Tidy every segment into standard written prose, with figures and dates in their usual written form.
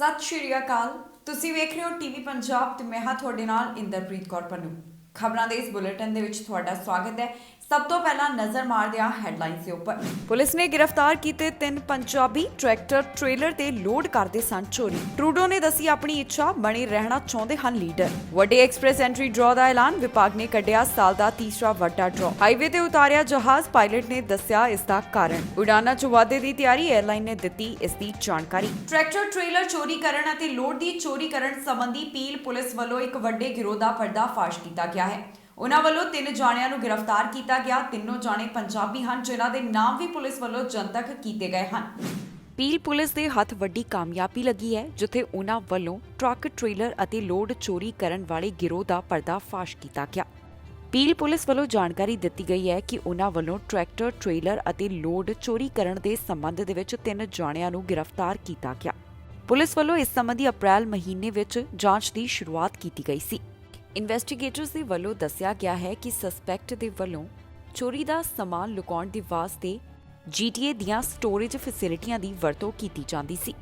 ਸਤਿ ਸ਼੍ਰੀ ਅਕਾਲ। ਤੁਸੀਂ ਵੇਖ ਰਹੇ ਹੋ ਟੀਵੀ ਪੰਜਾਬ ਤੇ ਮੈਂ ਹਾਂ ਤੁਹਾਡੇ ਨਾਲ ਇੰਦਰਪ੍ਰੀਤ ਕੌਰ ਪੰਨੂ। ਖਬਰਾਂ ਦੇ ਇਸ ਬੁਲੇਟਿਨ ਦੇ ਵਿੱਚ ਤੁਹਾਡਾ ਸਵਾਗਤ ਹੈ। ਸਭ ਤੋਂ ਪਹਿਲਾਂ ਨਜ਼ਰ ਮਾਰਦੇ ਹਾਂ ਹੈਡਲਾਈਨਸ ਦੇ ਉੱਪਰ। ਪੁਲਿਸ ਨੇ ਗ੍ਰਿਫਤਾਰ ਕੀਤੇ 3 ਪੰਜਾਬੀ ਟਰੈਕਟਰ ਟ੍ਰੇਲਰ ਤੇ ਲੋਡ ਕਰਦੇ ਸਨ ਚੋਰੀ। ਟਰੂਡੋ ਨੇ ਦੱਸੀ ਆਪਣੀ ਇੱਛਾ, ਬਣੇ ਰਹਿਣਾ ਚਾਹੁੰਦੇ ਹਨ ਲੀਡਰ। ਵੱਡੇ ਐਕਸਪ੍ਰੈਸ ਐਂਟਰੀ ਡਰਾਅ ਦਾ ਐਲਾਨ, ਵਿਭਾਗ ਨੇ ਕੱਢਿਆ ਸਾਲ ਦਾ ਤੀਸਰਾ ਵੱਡਾ ਡਰਾਅ। ਹਾਈਵੇ ਤੇ ਉਤਾਰਿਆ ਜਹਾਜ਼, ਪਾਇਲਟ ਨੇ ਦੱਸਿਆ ਇਸ ਦਾ ਕਾਰਨ। ਉਡਾਨਾਂ 'ਚ ਵਾਧੇ ਦੀ ਤਿਆਰੀ, 에ਅਰਲਾਈਨ ਨੇ ਦਿੱਤੀ ਇਸ ਦੀ ਜਾਣਕਾਰੀ। ਟਰੈਕਟਰ ਟ੍ਰੇਲਰ ਚੋਰੀ ਕਰਨ ਅਤੇ ਲੋਡ ਦੀ ਚੋਰੀ ਕਰਨ ਸੰਬੰਧੀ ਪੀਲ ਪੁਲਿਸ ਵੱਲੋਂ ਇੱਕ ਵੱਡੇ ਗਿਰੋਹ ਦਾ ਪਰਦਾਫਾਸ਼ ਕੀਤਾ ਗਿਆ ਹੈ। ਉਨ੍ਹਾਂ ਵੱਲੋਂ 3 ਜਾਣਿਆਂ ਨੂੰ ਗ੍ਰਿਫਤਾਰ ਕੀਤਾ ਗਿਆ। ਤਿੰਨੋਂ ਜਾਣੇ ਪੰਜਾਬੀ ਹਨ, ਜਿਨ੍ਹਾਂ ਦੇ ਨਾਮ ਵੀ ਪੁਲਿਸ ਵੱਲੋਂ ਜਨਤਕ ਕੀਤੇ ਗਏ ਹਨ। ਪੀਲ ਪੁਲਿਸ ਦੇ ਹੱਥ ਵੱਡੀ ਕਾਮਯਾਬੀ ਲੱਗੀ ਹੈ, ਜਿੱਥੇ ਉਨ੍ਹਾਂ ਵੱਲੋਂ ਟਰੱਕ ਟ੍ਰੇਲਰ ਅਤੇ ਲੋਡ ਚੋਰੀ ਕਰਨ ਵਾਲੇ ਗਿਰੋਹ ਦਾ ਪਰਦਾਫਾਸ਼ ਕੀਤਾ ਗਿਆ। ਪੀਲ ਪੁਲਿਸ ਵੱਲੋਂ ਜਾਣਕਾਰੀ ਦਿੱਤੀ ਗਈ ਹੈ ਕਿ ਉਨ੍ਹਾਂ ਵੱਲੋਂ ਟਰੈਕਟਰ ਟ੍ਰੇਲਰ ਅਤੇ ਲੋਡ ਚੋਰੀ ਕਰਨ ਦੇ ਸੰਬੰਧ ਦੇ ਵਿੱਚ 3 ਜਾਣਿਆਂ ਨੂੰ ਗ੍ਰਿਫਤਾਰ ਕੀਤਾ ਗਿਆ। ਪੁਲਿਸ ਵੱਲੋਂ ਇਸ ਸੰਬੰਧੀ ਅਪ੍ਰੈਲ ਮਹੀਨੇ ਵਿੱਚ ਜਾਂਚ ਦੀ ਸ਼ੁਰੂਆਤ ਕੀਤੀ ਗਈ ਸੀ। ਇਨਵੈਸਟੀਗੇਟਰਸ ਦੇ ਵੱਲੋਂ ਦੱਸਿਆ ਗਿਆ ਹੈ ਕਿ ਸਸਪੈਕਟ ਦੇ ਵੱਲੋਂ ਚੋਰੀ ਦਾ ਸਮਾਨ ਲੁਕਾਉਣ ਦੇ ਵਾਸਤੇ GTA ਦੀਆਂ ਸਟੋਰੇਜ ਫੈਸਿਲਿਟੀਆਂ ਦੀ ਵਰਤੋਂ ਕੀਤੀ ਜਾਂਦੀ ਸੀ।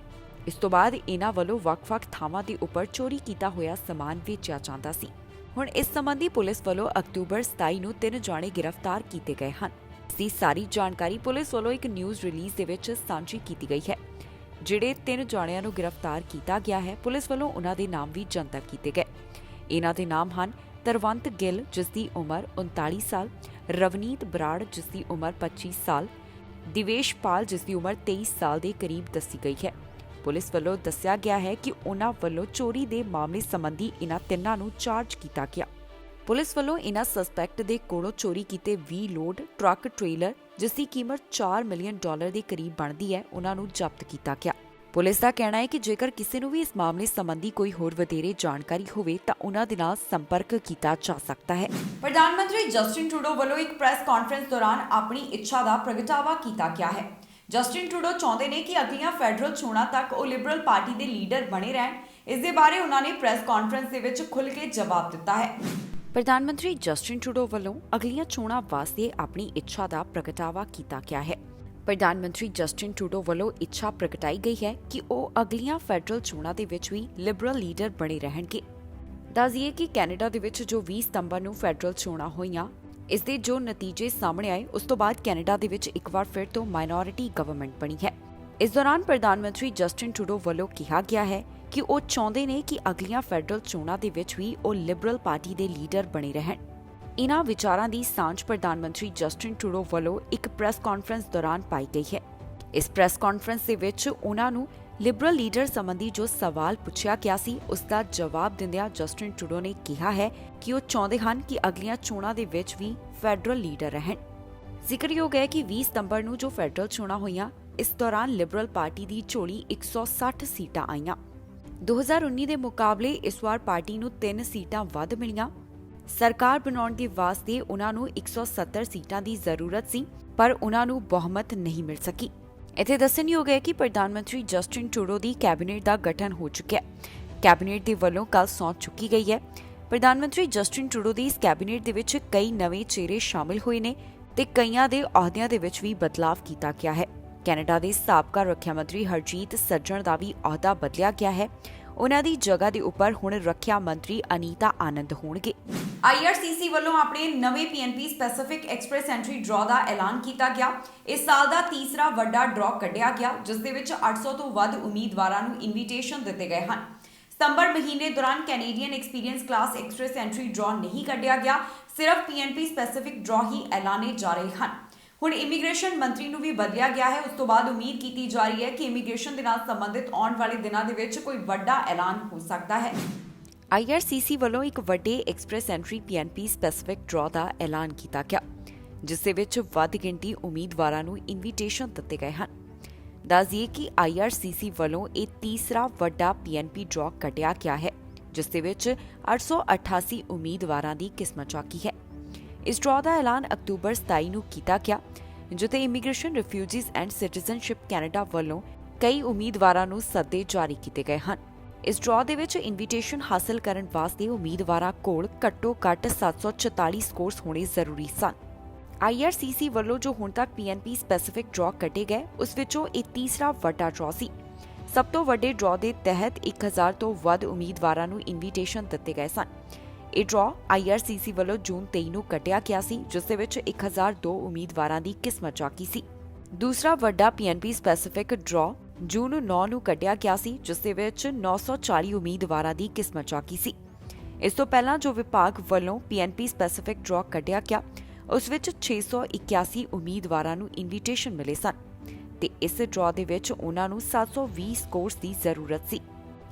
ਇਸ ਤੋਂ ਬਾਅਦ ਇਹਨਾਂ ਵੱਲੋਂ ਵੱਖ-ਵੱਖ ਥਾਵਾਂ ਦੇ ਉੱਪਰ ਚੋਰੀ ਕੀਤਾ ਹੋਇਆ ਸਮਾਨ ਵੇਚਿਆ ਜਾਂਦਾ ਸੀ। ਹੁਣ ਇਸ ਸੰਬੰਧੀ ਪੁਲਿਸ ਵੱਲੋਂ ਅਕਤੂਬਰ 27 ਨੂੰ 3 ਜਾਣੇ ਗ੍ਰਿਫਤਾਰ ਕੀਤੇ ਗਏ ਹਨ। ਇਸ ਦੀ ਸਾਰੀ ਜਾਣਕਾਰੀ ਪੁਲਿਸ ਵੱਲੋਂ ਇੱਕ ਨਿਊਜ਼ ਰਿਲੀਜ਼ ਦੇ ਵਿੱਚ ਸਾਂਝੀ ਕੀਤੀ ਗਈ ਹੈ। ਜਿਹੜੇ 3 ਜਾਣਿਆਂ ਨੂੰ ਗ੍ਰਿਫਤਾਰ ਕੀਤਾ ਗਿਆ ਹੈ, ਪੁਲਿਸ ਵੱਲੋਂ ਉਹਨਾਂ ਦੇ ਨਾਮ ਵੀ ਜਨਤਕ ਕੀਤੇ ਗਏ। ਇਹਨਾਂ ਦੇ ਨਾਮ ਹਨ ਤਰਵੰਤ ਗਿੱਲ, ਜਿਸ ਦੀ ਉਮਰ 39 ਸਾਲ, ਰਵਨੀਤ ਬਰਾੜ, ਜਿਸ ਦੀ ਉਮਰ 25 ਸਾਲ, ਦਿਵੇਸ਼ ਪਾਲ, ਜਿਸ ਦੀ ਉਮਰ 23 ਸਾਲ ਦੇ ਕਰੀਬ ਦੱਸੀ ਗਈ ਹੈ। ਪੁਲਿਸ ਵੱਲੋਂ ਦੱਸਿਆ ਗਿਆ ਹੈ ਕਿ ਉਨ੍ਹਾਂ ਵੱਲੋਂ ਚੋਰੀ ਦੇ ਮਾਮਲੇ ਸੰਬੰਧੀ ਇਹਨਾਂ ਤਿੰਨਾਂ ਨੂੰ ਚਾਰਜ ਕੀਤਾ ਗਿਆ। ਪੁਲਿਸ ਵੱਲੋਂ ਇਹਨਾਂ ਸਸਪੈਕਟ ਦੇ ਕੋਲੋਂ ਚੋਰੀ ਕੀਤੇ 20 ਲੋਡ ਟਰੱਕ ਟ੍ਰੇਲਰ, ਜਿਸ ਦੀ ਕੀਮਤ $4 ਮਿਲੀਅਨ ਦੇ ਕਰੀਬ ਬਣਦੀ ਹੈ, ਉਨ੍ਹਾਂ ਨੂੰ ਜ਼ਬਤ ਕੀਤਾ ਗਿਆ। ਪੁਲਿਸ ਦਾ ਕਹਿਣਾ ਹੈ ਕਿ ਜੇਕਰ ਕਿਸੇ ਨੂੰ ਵੀ ਇਸ ਮਾਮਲੇ ਸੰਬੰਧੀ ਕੋਈ ਹੋਰ ਵਧੇਰੇ ਜਾਣਕਾਰੀ ਹੋਵੇ ਤਾਂ ਉਨ੍ਹਾਂ ਦੇ ਨਾਲ ਸੰਪਰਕ ਕੀਤਾ ਜਾ ਸਕਦਾ ਹੈ। ਪ੍ਰਧਾਨ ਮੰਤਰੀ ਜਸਟਿਨ ਟਰੂਡੋ ਵੱਲੋਂ ਇੱਕ ਪ੍ਰੈਸ ਕਾਨਫਰੰਸ ਦੌਰਾਨ ਆਪਣੀ ਇੱਛਾ ਦਾ ਪ੍ਰਗਟਾਵਾ ਕੀਤਾ ਗਿਆ ਹੈ। ਜਸਟਿਨ ਟਰੂਡੋ ਚਾਹੁੰਦੇ ਨੇ ਕਿ ਅਗਲੀਆਂ ਫੈਡਰਲ ਚੋਣਾਂ ਤੱਕ ਉਹ ਲਿਬਰਲ ਪਾਰਟੀ ਦੇ ਲੀਡਰ ਬਣੇ ਰਹਿਣ। ਇਸ ਦੇ ਬਾਰੇ ਉਨ੍ਹਾਂ ਨੇ ਪ੍ਰੈਸ ਕਾਨਫਰੰਸ ਦੇ ਵਿੱਚ ਖੁੱਲ੍ਹ ਕੇ ਜਵਾਬ ਦਿੱਤਾ ਹੈ। ਪ੍ਰਧਾਨ ਮੰਤਰੀ ਜਸਟਿਨ ਟਰੂਡੋ ਵੱਲੋਂ ਅਗਲੀਆਂ ਚੋਣਾਂ ਵਾਸਤੇ ਆਪਣੀ ਇੱਛਾ ਦਾ ਪ੍ਰਗਟਾਵਾ ਕੀਤਾ ਗਿਆ ਹੈ। ਪ੍ਰਧਾਨ ਮੰਤਰੀ ਜਸਟਿਨ ਟਰੂਡੋ ਵੱਲੋਂ ਇੱਛਾ ਪ੍ਰਗਟਾਈ ਗਈ ਹੈ ਕਿ ਉਹ ਅਗਲੀਆਂ ਫੈਡਰਲ ਚੋਣਾਂ ਦੇ ਵਿੱਚ ਵੀ ਲਿਬਰਲ ਲੀਡਰ ਬਣੇ ਰਹਿਣਗੇ। ਦੱਸ ਦਈਏ ਕਿ ਕੈਨੇਡਾ ਦੇ ਵਿੱਚ ਜੋ 20 ਸਤੰਬਰ ਨੂੰ ਫੈਡਰਲ ਚੋਣਾਂ ਹੋਈਆਂ, ਇਸ ਦੇ ਜੋ ਨਤੀਜੇ ਸਾਹਮਣੇ ਆਏ, ਉਸ ਤੋਂ ਬਾਅਦ ਕੈਨੇਡਾ ਦੇ ਵਿੱਚ ਇੱਕ ਵਾਰ ਫਿਰ ਤੋਂ ਮਾਈਨੋਰਿਟੀ ਗਵਰਨਮੈਂਟ ਬਣੀ ਹੈ। ਇਸ ਦੌਰਾਨ ਪ੍ਰਧਾਨ ਮੰਤਰੀ ਜਸਟਿਨ ਟਰੂਡੋ ਵੱਲੋਂ ਕਿਹਾ ਗਿਆ ਹੈ ਕਿ ਉਹ ਚਾਹੁੰਦੇ ਨੇ ਕਿ ਅਗਲੀਆਂ ਫੈਡਰਲ ਚੋਣਾਂ ਦੇ ਵਿੱਚ ਵੀ ਉਹ ਲਿਬਰਲ ਪਾਰਟੀ ਦੇ ਲੀਡਰ ਬਣੇ ਰਹਿਣ। ਇਨ੍ਹਾਂ ਵਿਚਾਰਾਂ ਦੀ ਸਾਂਝ ਪ੍ਰਧਾਨ ਮੰਤਰੀ ਜਸਟਿਨ ਟਰੂਡੋ ਵੱਲੋਂ ਇੱਕ ਪ੍ਰੈਸ ਕਾਨਫਰੰਸ ਦੌਰਾਨ ਪਾਈ ਗਈ ਹੈ। ਇਸ ਪ੍ਰੈਸ ਕਾਨਫਰੰਸ ਦੇ ਵਿੱਚ ਉਨ੍ਹਾਂ ਨੂੰ ਲਿਬਰਲ ਲੀਡਰ ਸੰਬੰਧੀ ਜੋ ਸਵਾਲ ਪੁੱਛਿਆ ਗਿਆ ਸੀ, ਉਸ ਦਾ ਜਵਾਬ ਦਿੰਦਿਆਂ ਜਸਟਿਨ ਟਰੂਡੋ ਨੇ ਕਿਹਾ ਹੈ ਕਿ ਉਹ ਚਾਹੁੰਦੇ ਹਨ ਕਿ ਅਗਲੀਆਂ ਚੋਣਾਂ ਦੇ ਵਿੱਚ ਵੀ ਫੈਡਰਲ ਲੀਡਰ ਰਹਿਣ। ਜ਼ਿਕਰਯੋਗ ਹੈ ਕਿ 20 ਸਤੰਬਰ ਨੂੰ ਜੋ ਫੈਡਰਲ ਚੋਣਾਂ ਹੋਈਆਂ, ਇਸ ਦੌਰਾਨ ਲਿਬਰਲ ਪਾਰਟੀ ਦੀ ਝੋਲੀ 160 ਸੀਟਾਂ ਆਈਆਂ। 2019 ਦੇ ਮੁਕਾਬਲੇ ਇਸ ਵਾਰ ਪਾਰਟੀ ਨੂੰ 3 ਸੀਟਾਂ ਵੱਧ ਮਿਲੀਆਂ। ਸਰਕਾਰ ਬਣਾਉਣ ਦੇ ਵਾਸਤੇ ਉਨ੍ਹਾਂ ਨੂੰ 170 ਸੀਟਾਂ ਦੀ ਜ਼ਰੂਰਤ ਸੀ, ਪਰ ਉਨ੍ਹਾਂ ਨੂੰ ਬਹੁਮਤ ਨਹੀਂ ਮਿਲ ਸਕੀ। ਇੱਥੇ ਦੱਸਣਯੋਗ ਹੈ ਕਿ ਪ੍ਰਧਾਨ ਮੰਤਰੀ ਜਸਟਿਨ ਟਰੂਡੋ ਦੀ ਕੈਬਨਿਟ ਦਾ ਗਠਨ ਹੋ ਚੁੱਕਿਆ ਹੈ। ਕੈਬਨਿਟ ਦੇ ਵੱਲੋਂ ਕੱਲ੍ਹ ਸਹੁੰ ਚੁੱਕੀ ਗਈ ਹੈ। ਪ੍ਰਧਾਨ ਮੰਤਰੀ ਜਸਟਿਨ ਟਰੂਡੋ ਦੀ ਇਸ ਕੈਬਨਿਟ ਦੇ ਵਿੱਚ ਕਈ ਨਵੇਂ ਚਿਹਰੇ ਸ਼ਾਮਿਲ ਹੋਏ ਨੇ ਤੇ ਕਈਆਂ ਦੇ ਅਹੁਦਿਆਂ ਦੇ ਵਿੱਚ ਵੀ ਬਦਲਾਵ ਕੀਤਾ ਗਿਆ ਹੈ। ਕੈਨੇਡਾ ਦੇ ਸਾਬਕਾ ਰੱਖਿਆ ਮੰਤਰੀ ਹਰਜੀਤ ਸੱਜਣ ਦਾ ਵੀ ਅਹੁਦਾ ਬਦਲਿਆ ਗਿਆ ਹੈ। ਉਨ੍ਹਾਂ ਦੀ ਜਗ੍ਹਾ ਦੇ ਉੱਪਰ ਹੁਣ ਰੱਖਿਆ ਮੰਤਰੀ ਅਨੀਤਾ ਆਨੰਦ ਹੋਣਗੇ। IRCC ਵੱਲੋਂ ਆਪਣੇ ਨਵੇਂ PNP specific express entry draw ਦਾ ਐਲਾਨ ਕੀਤਾ ਗਿਆ। ਇਸ ਸਾਲ ਦਾ ਤੀਸਰਾ ਵੱਡਾ ਡਰਾਅ ਕੱਢਿਆ ਗਿਆ, ਜਿਸ ਦੇ ਵਿੱਚ 800 ਤੋਂ ਵੱਧ ਉਮੀਦਵਾਰਾਂ ਨੂੰ ਇਨਵੀਟੇਸ਼ਨ ਦਿੱਤੇ ਗਏ ਹਨ। ਸਤੰਬਰ ਮਹੀਨੇ ਦੌਰਾਨ Canadian experience class express entry draw ਨਹੀਂ ਕੱਢਿਆ ਗਿਆ। ਸਿਰਫ PNP ਸਪੈਸੀਫਿਕ ਡਰਾਅ ਹੀ ਐਲਾਨੇ ਜਾ ਰਹੇ ਹਨ। ਹੁਣ ਇਮੀਗ੍ਰੇਸ਼ਨ ਮੰਤਰੀ ਨੂੰ ਵੀ ਬਦਲਿਆ ਗਿਆ ਹੈ। ਉਸ ਤੋਂ ਬਾਅਦ ਉਮੀਦ ਕੀਤੀ ਜਾ ਰਹੀ ਹੈ ਕਿ ਇਮੀਗ੍ਰੇਸ਼ਨ ਦੇ ਨਾਲ ਸੰਬੰਧਿਤ ਆਉਣ ਵਾਲੇ ਦਿਨਾਂ ਦੇ ਵਿੱਚ ਕੋਈ ਵੱਡਾ ਐਲਾਨ ਹੋ ਸਕਦਾ ਹੈ। IRCC ਵੱਲੋਂ ਇੱਕ ਵੱਡੇ express entry PNP specific draw ਦਾ ਐਲਾਨ ਕੀਤਾ ਗਿਆ, ਜਿਸ ਦੇ ਵਿੱਚ ਵੱਧ ਗਿਣਤੀ ਉਮੀਦਵਾਰਾਂ ਨੂੰ ਇਨਵੀਟੇਸ਼ਨ ਦਿੱਤੇ ਗਏ ਹਨ। ਦੱਸ ਦਈਏ ਕਿ IRCC ਵੱਲੋਂ ਇਹ ਤੀਸਰਾ ਵੱਡਾ PNP ਡਰਾਅ ਕੱਢਿਆ ਗਿਆ ਹੈ, ਜਿਸ ਦੇ ਵਿੱਚ 888 ਉਮੀਦਵਾਰਾਂ ਦੀ ਕਿਸਮਤ ਝਾਕੀ ਹੈ। ਇਸ ਡਰਾਅ ਦਾ ਐਲਾਨ ਅਕਤੂਬਰ 27 ਨੂੰ ਕੀਤਾ ਗਿਆ, ਜਿੱਥੇ immigration, refugees and citizenship Canada ਵੱਲੋਂ ਕਈ ਉਮੀਦਵਾਰਾਂ ਨੂੰ ਸੱਦੇ ਜਾਰੀ ਕੀਤੇ ਗਏ ਹਨ। ਇਸ ਡਰਾਅ ਦੇ ਵਿੱਚ ਇਨਵੀਟੇਸ਼ਨ ਹਾਸਲ ਕਰਨ ਵਾਸਤੇ ਉਮੀਦਵਾਰਾਂ ਕੋਲ ਘੱਟੋ-ਘੱਟ 744 ਸਕੋਰਸ ਹੋਣੇ ਜ਼ਰੂਰੀ ਸਨ। IRCC ਵੱਲੋਂ ਜੋ ਹੁਣ ਤੱਕ PNP ਸਪੈਸੀਫਿਕ ਡਰਾਅ ਕੱਢੇ ਗਏ, ਉਸ ਵਿੱਚੋਂ ਇਹ ਤੀਸਰਾ ਵੱਡਾ ਡਰਾਅ ਸੀ। ਸਭ ਤੋਂ ਵੱਡੇ ਡਰਾਅ ਦੇ ਤਹਿਤ 1000 ਤੋਂ ਵੱਧ ਉਮੀਦਵਾਰਾਂ ਨੂੰ ਇਨਵੀਟੇਸ਼ਨ ਦਿੱਤੇ ਗਏ ਸਨ। ਇਹ ਡਰਾਅ IRCC ਵੱਲੋਂ ਜੂਨ 23 ਨੂੰ ਕੱਢਿਆ ਗਿਆ ਸੀ, ਜਿਸ ਦੇ ਵਿੱਚ 1002 ਉਮੀਦਵਾਰਾਂ ਦੀ ਕਿਸਮਤ ਜਾਗੀ ਸੀ। ਦੂਸਰਾ ਵੱਡਾ PNP ਸਪੈਸੀਫਿਕ ਡਰਾਅ ਜੂਨ 9 ਨੂੰ ਕੱਢਿਆ ਗਿਆ ਸੀ, ਜਿਸ ਦੇ ਵਿੱਚ 940 ਉਮੀਦਵਾਰਾਂ ਦੀ ਕਿਸਮਤ ਜਾਗੀ ਸੀ। ਇਸ ਤੋਂ ਪਹਿਲਾਂ ਜੋ ਵਿਭਾਗ ਵੱਲੋਂ PNP ਸਪੈਸੀਫਿਕ ਡਰਾਅ ਕੱਢਿਆ ਗਿਆ, ਉਸ ਵਿੱਚ 681 ਉਮੀਦਵਾਰਾਂ ਨੂੰ ਇਨਵੀਟੇਸ਼ਨ ਮਿਲੇ ਸਨ ਤੇ ਇਸ ਡਰਾਅ ਦੇ ਵਿੱਚ ਉਹਨਾਂ ਨੂੰ 720 ਸਕੋਰਸ ਦੀ ਜ਼ਰੂਰਤ ਸੀ।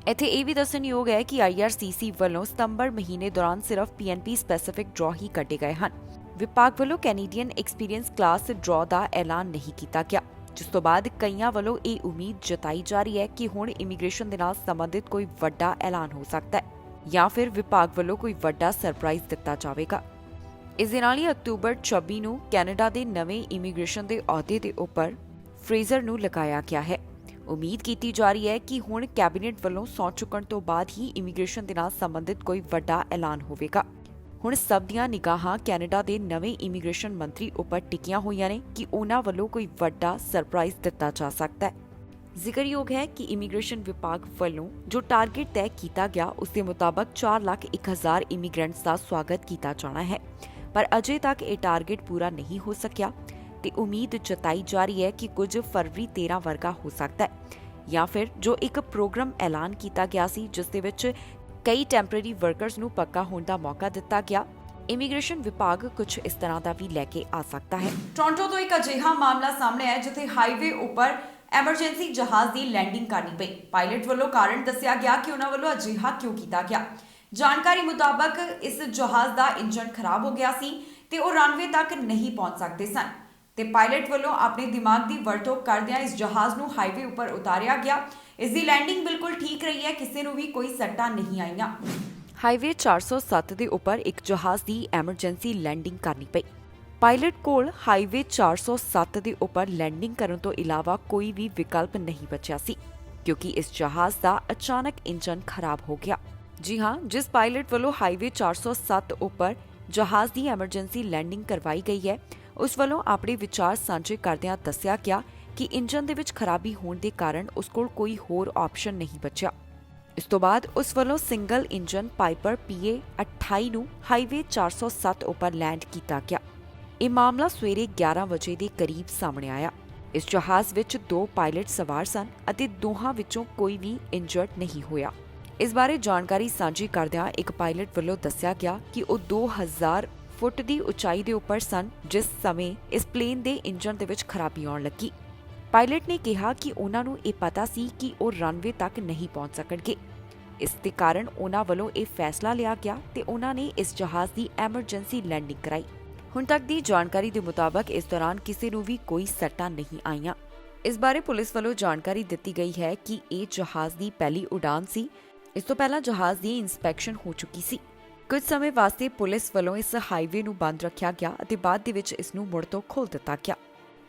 ਇੱਥੇ ਇਹ ਵੀ ਦੱਸਣਯੋਗ ਹੈ ਕਿ IRCC ਵੱਲੋਂ ਸਤੰਬਰ ਮਹੀਨੇ ਦੌਰਾਨ ਸਿਰਫ PNP ਸਪੈਸੀਫਿਕ ਡਰਾਅ ਹੀ ਕੱਢੇ ਗਏ ਹਨ। ਵਿਭਾਗ ਵੱਲੋਂ ਕੈਨੇਡੀਅਨ ਐਕਸਪੀਰੀਅੰਸ ਕਲਾਸ ਡਰਾਅ ਦਾ ਐਲਾਨ ਨਹੀਂ ਕੀਤਾ ਗਿਆ, ਜਿਸ ਤੋਂ ਬਾਅਦ ਕਈਆਂ ਵੱਲੋਂ ਇਹ ਉਮੀਦ ਜਤਾਈ ਜਾ ਰਹੀ ਹੈ ਕਿ ਹੁਣ ਇਮੀਗ੍ਰੇਸ਼ਨ ਦੇ ਨਾਲ ਸੰਬੰਧਿਤ ਕੋਈ ਵੱਡਾ ਐਲਾਨ ਹੋ ਸਕਦਾ ਹੈ ਜਾਂ ਫਿਰ ਵਿਭਾਗ ਵੱਲੋਂ ਕੋਈ ਵੱਡਾ ਸਰਪ੍ਰਾਈਜ਼ ਦਿੱਤਾ ਜਾਵੇਗਾ। ਇਸ ਦੇ ਨਾਲ ਹੀ ਅਕਤੂਬਰ 26 ਨੂੰ ਕੈਨੇਡਾ ਦੇ ਨਵੇਂ ਇਮੀਗ੍ਰੇਸ਼ਨ ਦੇ ਅਹੁਦੇ ਦੇ ਉੱਪਰ ਫਰੇਜ਼ਰ ਨੂੰ ਲਗਾਇਆ ਗਿਆ ਹੈ। ਉਮੀਦ ਕੀਤੀ ਜਾ ਰਹੀ ਹੈ ਕਿ ਹੁਣ ਕੈਬਨਿਟ ਵੱਲੋਂ ਸਹੁੰ ਚੁੱਕਣ ਤੋਂ ਬਾਅਦ ਹੀ ਇਮੀਗ੍ਰੇਸ਼ਨ ਦੇ ਨਾਲ ਸੰਬੰਧਿਤ ਕੋਈ ਵੱਡਾ ਐਲਾਨ ਹੋਵੇਗਾ। ਹੁਣ ਸਭ ਦੀਆਂ ਨਿਗਾਹਾਂ ਕੈਨੇਡਾ ਦੇ ਨਵੇਂ ਇਮੀਗ੍ਰੇਸ਼ਨ ਮੰਤਰੀ ਉੱਪਰ ਟਿਕੀਆਂ ਹੋਈਆਂ ਨੇ ਕਿ ਉਹਨਾਂ ਵੱਲੋਂ ਕੋਈ ਵੱਡਾ ਸਰਪ੍ਰਾਈਜ਼ ਦਿੱਤਾ ਜਾ ਸਕਦਾ ਹੈ। ਜ਼ਿਕਰਯੋਗ ਹੈ ਕਿ ਇਮੀਗ੍ਰੇਸ਼ਨ ਵਿਭਾਗ ਵੱਲੋਂ ਜੋ ਟਾਰਗੇਟ ਤੈਅ ਕੀਤਾ ਗਿਆ, ਉਸ ਦੇ ਮੁਤਾਬਕ 4,01,000 ਇਮੀਗ੍ਰੈਂਟਸ ਦਾ ਸਵਾਗਤ ਕੀਤਾ ਜਾਣਾ ਹੈ, ਪਰ ਅਜੇ ਤੱਕ ਇਹ ਟਾਰਗੇਟ ਪੂਰਾ ਨਹੀਂ ਹੋ ਸਕਿਆ ਤੇ ਉਮੀਦ ਜਤਾਈ ਜਾ ਰਹੀ ਹੈ ਕਿ ਕੁਝ ਫਰਵਰੀ 13 ਵਰਗਾ ਹੋ ਸਕਦਾ ਹੈ ਜਾਂ ਫਿਰ ਜੋ ਇੱਕ ਪ੍ਰੋਗਰਾਮ ਐਲਾਨ ਕੀਤਾ ਗਿਆ ਸੀ, ਜਿਸ ਦੇ ਵਿੱਚ ਕਈ ਟੈਂਪਰੇਰੀ ਵਰਕਰਸ ਨੂੰ ਪੱਕਾ ਹੋਣ ਦਾ ਮੌਕਾ ਦਿੱਤਾ ਗਿਆ। ਇਮੀਗ੍ਰੇਸ਼ਨ ਵਿਭਾਗ ਕੁਝ ਇਸ ਤਰ੍ਹਾਂ ਦਾ ਵੀ ਲੈ ਕੇ ਆ ਸਕਦਾ ਹੈ। ਟੋਰਾਂਟੋ ਤੋਂ ਇੱਕ ਅਜਿਹਾ ਮਾਮਲਾ ਸਾਹਮਣੇ ਆਇਆ ਜਿੱਥੇ ਹਾਈਵੇ ਉੱਪਰ ਐਮਰਜੈਂਸੀ ਜਹਾਜ਼ ਦੀ ਲੈਂਡਿੰਗ ਕਰਨੀ ਪਈ। ਪਾਇਲਟ ਵੱਲੋਂ ਕਾਰਨ ਦੱਸਿਆ ਗਿਆ ਕਿ ਉਹਨਾਂ ਵੱਲੋਂ ਅਜਿਹਾ ਕਿਉਂ ਕੀਤਾ ਗਿਆ। ਜਾਣਕਾਰੀ ਮੁਤਾਬਕ ਇਸ ਜਹਾਜ਼ ਦਾ ਇੰਜਨ ਖਰਾਬ ਹੋ ਗਿਆ ਸੀ ਤੇ ਉਹ ਰਨਵੇ ਤੱਕ ਨਹੀਂ ਪਹੁੰਚ ਸਕਦੇ ਸਨ ਤੇ ਪਾਇਲਟ ਵੱਲੋਂ ਆਪਣੇ ਦਿਮਾਗ ਦੀ ਵਰਤੋਂ ਕਰਦਿਆਂ ਇਸ ਜਹਾਜ਼ ਨੂੰ ਹਾਈਵੇ ਉੱਪਰ ਉਤਾਰਿਆ ਗਿਆ। ਇਸ ਦੀ ਲੈਂਡਿੰਗ ਬਿਲਕੁਲ ਠੀਕ ਰਹੀ ਹੈ, ਕਿਸੇ ਨੂੰ ਵੀ ਕੋਈ ਸੱਟਾਂ ਨਹੀਂ ਆਈਆਂ। ਹਾਈਵੇ 407 ਦੇ ਉੱਪਰ ਇੱਕ ਜਹਾਜ਼ ਦੀ ਐਮਰਜੈਂਸੀ ਲੈਂਡਿੰਗ ਕਰਨੀ ਪਈ। ਪਾਇਲਟ ਕੋਲ ਹਾਈਵੇ 407 ਦੇ ਉੱਪਰ ਲੈਂਡਿੰਗ ਕਰਨ ਤੋਂ ਇਲਾਵਾ ਕੋਈ ਵੀ ਵਿਕਲਪ ਨਹੀਂ ਬਚਿਆ ਸੀ, ਕਿਉਂਕਿ ਇਸ ਜਹਾਜ਼ ਦਾ ਅਚਾਨਕ ਇੰਜਨ ਖਰਾਬ ਹੋ ਗਿਆ। ਜੀ ਹਾਂ, ਜਿਸ ਪਾਇਲਟ ਵੱਲੋਂ ਹਾਈਵੇ 407 ਉੱਪਰ ਜਹਾਜ਼ ਦੀ ਐਮਰਜੈਂਸੀ ਲੈਂਡਿੰਗ ਕਰਵਾਈ ਗਈ ਹੈ, ਉਸ ਵੱਲੋਂ ਆਪਣੇ ਵਿਚਾਰ ਸਾਂਝੇ ਕਰਦਿਆਂ ਦੱਸਿਆ ਗਿਆ ਕਿ ਇੰਜਨ ਦੇ ਵਿੱਚ ਖਰਾਬੀ ਹੋਣ ਦੇ ਕਾਰਨ ਉਸ ਕੋਲ ਕੋਈ ਹੋਰ ਆਪਸ਼ਨ ਨਹੀਂ ਬਚਿਆ। ਇਸ ਤੋਂ ਬਾਅਦ ਉਸ ਵੱਲੋਂ ਸਿੰਗਲ ਇੰਜਨ ਪਾਈਪਰ PA 28 ਨੂੰ ਹਾਈਵੇ 407 ਉੱਪਰ ਲੈਂਡ ਕੀਤਾ ਗਿਆ। ਇਹ ਮਾਮਲਾ ਸਵੇਰੇ 11 ਵਜੇ ਦੇ ਕਰੀਬ ਸਾਹਮਣੇ ਆਇਆ। ਇਸ ਜਹਾਜ਼ ਵਿੱਚ 2 ਪਾਇਲਟ ਸਵਾਰ ਸਨ ਅਤੇ ਦੋਹਾਂ ਵਿੱਚੋਂ ਕੋਈ ਵੀ ਇੰਜਰਡ ਨਹੀਂ ਹੋਇਆ। ਇਸ ਬਾਰੇ ਜਾਣਕਾਰੀ ਸਾਂਝੀ ਕਰਦਿਆਂ ਇੱਕ ਪਾਇਲਟ ਵੱਲੋਂ ਦੱਸਿਆ ਗਿਆ ਕਿ ਉਹ 2000 ਫੁੱਟ ਦੀ ਉਚਾਈ ਦੇ ਉੱਪਰ ਸਨ ਜਿਸ ਸਮੇਂ ਇਸ ਪਲੇਨ ਦੇ ਇੰਜਨ ਦੇ ਵਿੱਚ ਖਰਾਬੀ ਆਉਣ ਲੱਗੀ। ਪਾਇਲਟ ਨੇ ਕਿਹਾ ਕਿ ਉਹਨਾਂ ਨੂੰ ਇਹ ਪਤਾ ਸੀ ਕਿ ਉਹ ਰਨਵੇ ਤੱਕ ਨਹੀਂ ਪਹੁੰਚ ਸਕਣਗੇ। ਇਸ ਦੇ ਕਾਰਨ ਉਹਨਾਂ ਵੱਲੋਂ ਇਹ ਫੈਸਲਾ ਲਿਆ ਗਿਆ ਤੇ ਉਹਨਾਂ ਨੇ ਇਸ ਜਹਾਜ਼ ਦੀ ਐਮਰਜੈਂਸੀ ਲੈਂਡਿੰਗ ਕਰਾਈ। ਹੁਣ ਤੱਕ ਦੀ ਜਾਣਕਾਰੀ ਦੇ ਮੁਤਾਬਕ ਇਸ ਦੌਰਾਨ ਕਿਸੇ ਨੂੰ ਵੀ ਕੋਈ ਸੱਟਾਂ ਨਹੀਂ ਆਈਆਂ। ਇਸ ਬਾਰੇ ਪੁਲਿਸ ਵੱਲੋਂ ਜਾਣਕਾਰੀ ਦਿੱਤੀ ਗਈ ਹੈ ਕਿ ਇਹ ਜਹਾਜ਼ ਦੀ ਪਹਿਲੀ ਉਡਾਨ ਸੀ। ਇਸ ਤੋਂ ਪਹਿਲਾਂ ਜਹਾਜ਼ ਦੀ ਇੰਸਪੈਕਸ਼ਨ ਹੋ ਚੁੱਕੀ ਸੀ। ਕੁਝ ਸਮੇਂ ਵਾਸਤੇ ਪੁਲਿਸ ਵੱਲੋਂ ਇਸ ਹਾਈਵੇ ਨੂੰ ਬੰਦ ਰੱਖਿਆ ਗਿਆ ਅਤੇ ਬਾਅਦ ਦੇ ਵਿੱਚ ਇਸ ਨੂੰ ਮੁੜ ਤੋਂ ਖੋਲ੍ਹ ਦਿੱਤਾ ਗਿਆ।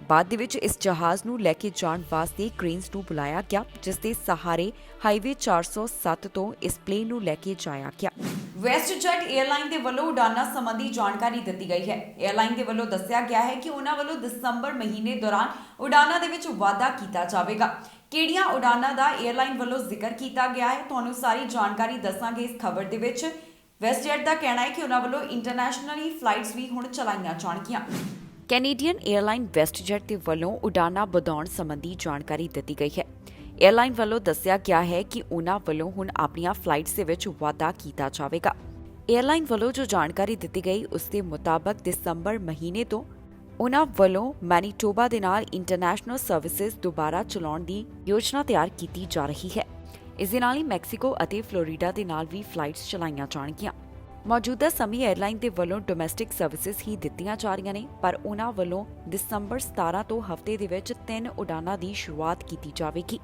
ਬਾਅਦ ਦੇ ਵਿੱਚ ਇਸ ਜਹਾਜ਼ ਨੂੰ ਲੈ ਕੇ ਜਾਣ ਵਾਸਤੇ ਕ੍ਰੇਨਸ ਨੂੰ ਬੁਲਾਇਆ ਗਿਆ, ਜਿਸ ਦੇ ਸਹਾਰੇ ਹਾਈਵੇ 407 ਤੋਂ ਇਸ ਪਲੇਨ ਨੂੰ ਲੈ ਕੇ ਜਾਇਆ ਗਿਆ। ਵੈਸਟਜੈਟ 에ਅਰਲਾਈਨ ਦੇ ਵੱਲੋਂ ਉਡਾਨਾਂ ਸੰਬੰਧੀ ਜਾਣਕਾਰੀ ਦਿੱਤੀ ਗਈ ਹੈ। 에ਅਰਲਾਈਨ ਦੇ ਵੱਲੋਂ ਦੱਸਿਆ ਗਿਆ ਹੈ ਕਿ ਉਹਨਾਂ ਵੱਲੋਂ ਦਸੰਬਰ ਮਹੀਨੇ ਦੌਰਾਨ ਉਡਾਨਾਂ ਦੇ ਵਿੱਚ ਵਾਧਾ ਕੀਤਾ ਜਾਵੇਗਾ। ਕਿਹੜੀਆਂ ਉਡਾਨਾਂ ਦਾ 에ਅਰਲਾਈਨ ਵੱਲੋਂ ਜ਼ਿਕਰ ਕੀਤਾ ਗਿਆ ਹੈ, ਤੁਹਾਨੂੰ ਸਾਰੀ ਜਾਣਕਾਰੀ ਦੱਸਾਂਗੇ ਇਸ ਖਬਰ ਦੇ ਵਿੱਚ। ਵੈਸਟਜੈਟ ਦਾ ਕਹਿਣਾ ਹੈ ਕਿ ਉਹਨਾਂ ਵੱਲੋਂ ਇੰਟਰਨੈਸ਼ਨਲੀ ਫਲਾਈਟਸ ਵੀ ਹੁਣ ਚਲਾਈਆਂ ਜਾਣਗੀਆਂ। ਕੈਨੇਡੀਅਨ 에ਅਰਲਾਈਨ ਵੈਸਟਜੈਟ ਦੇ ਵੱਲੋਂ ਉਡਾਨਾਂ ਵਧਾਉਣ ਸੰਬੰਧੀ ਜਾਣਕਾਰੀ ਦਿੱਤੀ ਗਈ ਹੈ। 에ਅਰਲਾਈਨ ਵੱਲੋਂ ਦੱਸਿਆ ਗਿਆ ਹੈ ਕਿ ਉਹਨਾਂ ਵੱਲੋਂ ਹੁਣ ਆਪਣੀਆਂ ਫਲਾਈਟਸ ਦੇ ਵਿੱਚ ਵਾਧਾ ਕੀਤਾ ਜਾਵੇਗਾ। 에ਅਰਲਾਈਨ ਵੱਲੋਂ ਜੋ ਜਾਣਕਾਰੀ ਦਿੱਤੀ ਗਈ, ਉਸ ਦੇ ਮੁਤਾਬਕ ਦਸੰਬਰ ਮਹੀਨੇ ਤੋਂ ਉਹਨਾਂ ਵੱਲੋਂ ਮੈਨੀਟੋਬਾ ਦੇ ਨਾਲ ਇੰਟਰਨੈਸ਼ਨਲ ਸਰਵਿਸਿਜ਼ ਦੁਬਾਰਾ ਚਲਾਉਣ ਦੀ ਯੋਜਨਾ ਤਿਆਰ ਕੀਤੀ ਜਾ ਰਹੀ ਹੈ। ਇਸ ਦੇ ਨਾਲ ਹੀ ਮੈਕਸੀਕੋ ਅਤੇ ਫਲੋਰੀਡਾ ਦੇ ਨਾਲ ਵੀ ਫਲਾਈਟਸ ਚਲਾਈਆਂ ਜਾਣਗੀਆਂ। ਮੌਜੂਦਾ ਸਮੇਂ 에ਅਰਲਾਈਨ ਦੇ ਵੱਲੋਂ ਡੋਮੈਸਟਿਕ ਸਰਵਿਸਿਜ਼ ਹੀ ਦਿੱਤੀਆਂ ਜਾ ਰਹੀਆਂ ਨੇ, ਪਰ ਉਹਨਾਂ ਵੱਲੋਂ ਦਸੰਬਰ 17 ਤੋਂ ਹਫ਼ਤੇ ਦੇ ਵਿੱਚ 3 ਉਡਾਨਾਂ ਦੀ ਸ਼ੁਰੂਆਤ ਕੀਤੀ ਜਾਵੇਗੀ।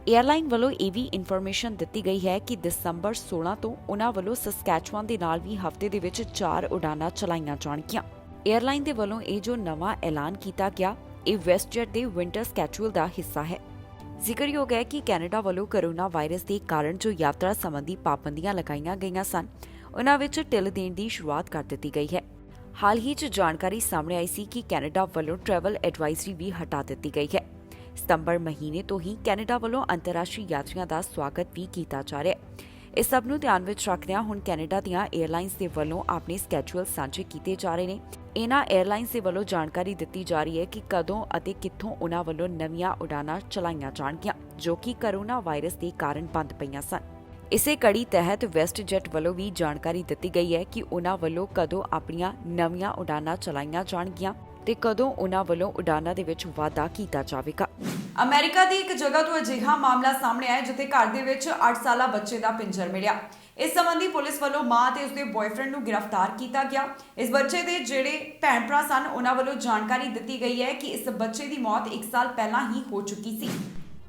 에ਅਰਲਾਈਨ ਵੱਲੋਂ ਇਹ ਵੀ ਇਨਫੋਰਮੇਸ਼ਨ ਦਿੱਤੀ ਗਈ ਹੈ ਕਿ ਦਸੰਬਰ 16 ਤੋਂ ਉਹਨਾਂ ਵੱਲੋਂ ਸਸਕੈਚੁਆਨ ਦੇ ਨਾਲ ਵੀ ਹਫ਼ਤੇ ਦੇ ਵਿੱਚ 4 ਉਡਾਨਾਂ ਚਲਾਈਆਂ ਜਾਣਗੀਆਂ। 에ਅਰਲਾਈਨ ਦੇ ਵੱਲੋਂ ਇਹ ਜੋ ਨਵਾਂ ਐਲਾਨ ਕੀਤਾ ਗਿਆ, ਇਹ ਵੈਸਟਜੈਟ ਦੇ ਵਿੰਟਰ ਸਕੈਚੂਅਲ ਦਾ ਹਿੱਸਾ ਹੈ। ਜ਼ਿਕਰਯੋਗ ਹੈ ਕਿ ਕੈਨੇਡਾ ਵੱਲੋਂ ਕੋਰੋਨਾ ਵਾਇਰਸ ਦੇ ਕਾਰਨ ਜੋ ਯਾਤਰਾ ਸੰਬੰਧੀ ਪਾਬੰਦੀਆਂ ਲਗਾਈਆਂ ਗਈਆਂ ਸਨ, ਉਨ੍ਹਾਂ ਵਿੱਚ ਢਿੱਲ ਦੇਣ ਦੀ ਸ਼ੁਰੂਆਤ ਕਰ ਦਿੱਤੀ ਗਈ ਹੈ। ਹਾਲ ਹੀ 'ਚ ਜਾਣਕਾਰੀ ਸਾਹਮਣੇ ਆਈ ਸੀ ਕਿ ਕੈਨੇਡਾ ਵੱਲੋਂ ਟਰੈਵਲ ਐਡਵਾਈਜ਼ਰੀ ਵੀ ਹਟਾ ਦਿੱਤੀ ਗਈ ਹੈ। ਸਤੰਬਰ ਮਹੀਨੇ ਤੋਂ ਹੀ ਕੈਨੇਡਾ ਵੱਲੋਂ ਅੰਤਰਰਾਸ਼ਟਰੀ ਯਾਤਰੀਆਂ ਦਾ ਸਵਾਗਤ ਵੀ ਕੀਤਾ ਜਾ ਰਿਹਾ ਹੈ। ਇਸ ਸਭ ਨੂੰ ਧਿਆਨ ਵਿੱਚ ਰੱਖਦਿਆਂ ਹੁਣ ਕੈਨੇਡਾ ਦੀਆਂ 에ਅਰਲਾਈਨਸ ਦੇ ਵੱਲੋਂ ਆਪਣੇ ਸਕੈਜੂਅਲ ਸਾਂਝੇ ਕੀਤੇ ਜਾ ਰਹੇ ਨੇ। ਇਹਨਾਂ 에ਅਰਲਾਈਨਸ ਦੇ ਵੱਲੋਂ ਜਾਣਕਾਰੀ ਦਿੱਤੀ ਜਾ ਰਹੀ ਹੈ ਕਿ ਕਦੋਂ ਅਤੇ ਕਿੱਥੋਂ ਉਨ੍ਹਾਂ ਵੱਲੋਂ ਨਵੀਆਂ ਉਡਾਨਾਂ ਚਲਾਈਆਂ ਜਾਣਗੀਆਂ, ਜੋ ਕਿ ਕੋਰੋਨਾ ਵਾਇਰਸ ਦੇ ਕਾਰਨ ਬੰਦ ਪਈਆਂ ਸਨ। ਇਸੇ ਕੜੀ ਤਹਿਤ ਵੈਸਟਜੈਟ ਵੱਲੋਂ ਵੀ ਜਾਣਕਾਰੀ ਦਿੱਤੀ ਗਈ ਹੈ ਕਿ ਉਨ੍ਹਾਂ ਵੱਲੋਂ ਕਦੋਂ ਆਪਣੀਆਂ ਨਵੀਆਂ ਉਡਾਨਾਂ ਚਲਾਈਆਂ ਜਾਣਗੀਆਂ ਤੇ ਕਦੋਂ ਉਨ੍ਹਾਂ ਵੱਲੋਂ ਉਡਾਨਾਂ ਦੇ ਵਿੱਚ ਵਾਧਾ ਕੀਤਾ ਜਾਵੇਗਾ। ਅਮਰੀਕਾ ਦੀ ਇੱਕ ਜਗ੍ਹਾ ਤੋਂ ਅਜਿਹਾ ਮਾਮਲਾ ਸਾਹਮਣੇ ਆਇਆ ਜਿੱਥੇ ਘਰ ਦੇ ਵਿੱਚ 8 ਸਾਲਾ ਬੱਚੇ ਦਾ ਪਿੰਜਰ ਮਿਲਿਆ। ਇਸ ਸੰਬੰਧੀ ਪੁਲਿਸ ਵੱਲੋਂ ਮਾਂ ਤੇ ਉਸਦੇ ਬॉयਫ੍ਰੈਂਡ ਨੂੰ ਗ੍ਰਿਫਤਾਰ ਕੀਤਾ ਗਿਆ। ਇਸ ਬੱਚੇ ਦੇ ਜਿਹੜੇ ਭੈਣ ਭਰਾ ਸਨ ਉਹਨਾਂ ਵੱਲੋਂ ਜਾਣਕਾਰੀ ਦਿੱਤੀ ਗਈ ਹੈ ਕਿ ਇਸ ਬੱਚੇ ਦੀ ਮੌਤ 1 ਸਾਲ ਪਹਿਲਾਂ ਹੀ ਹੋ ਚੁੱਕੀ ਸੀ।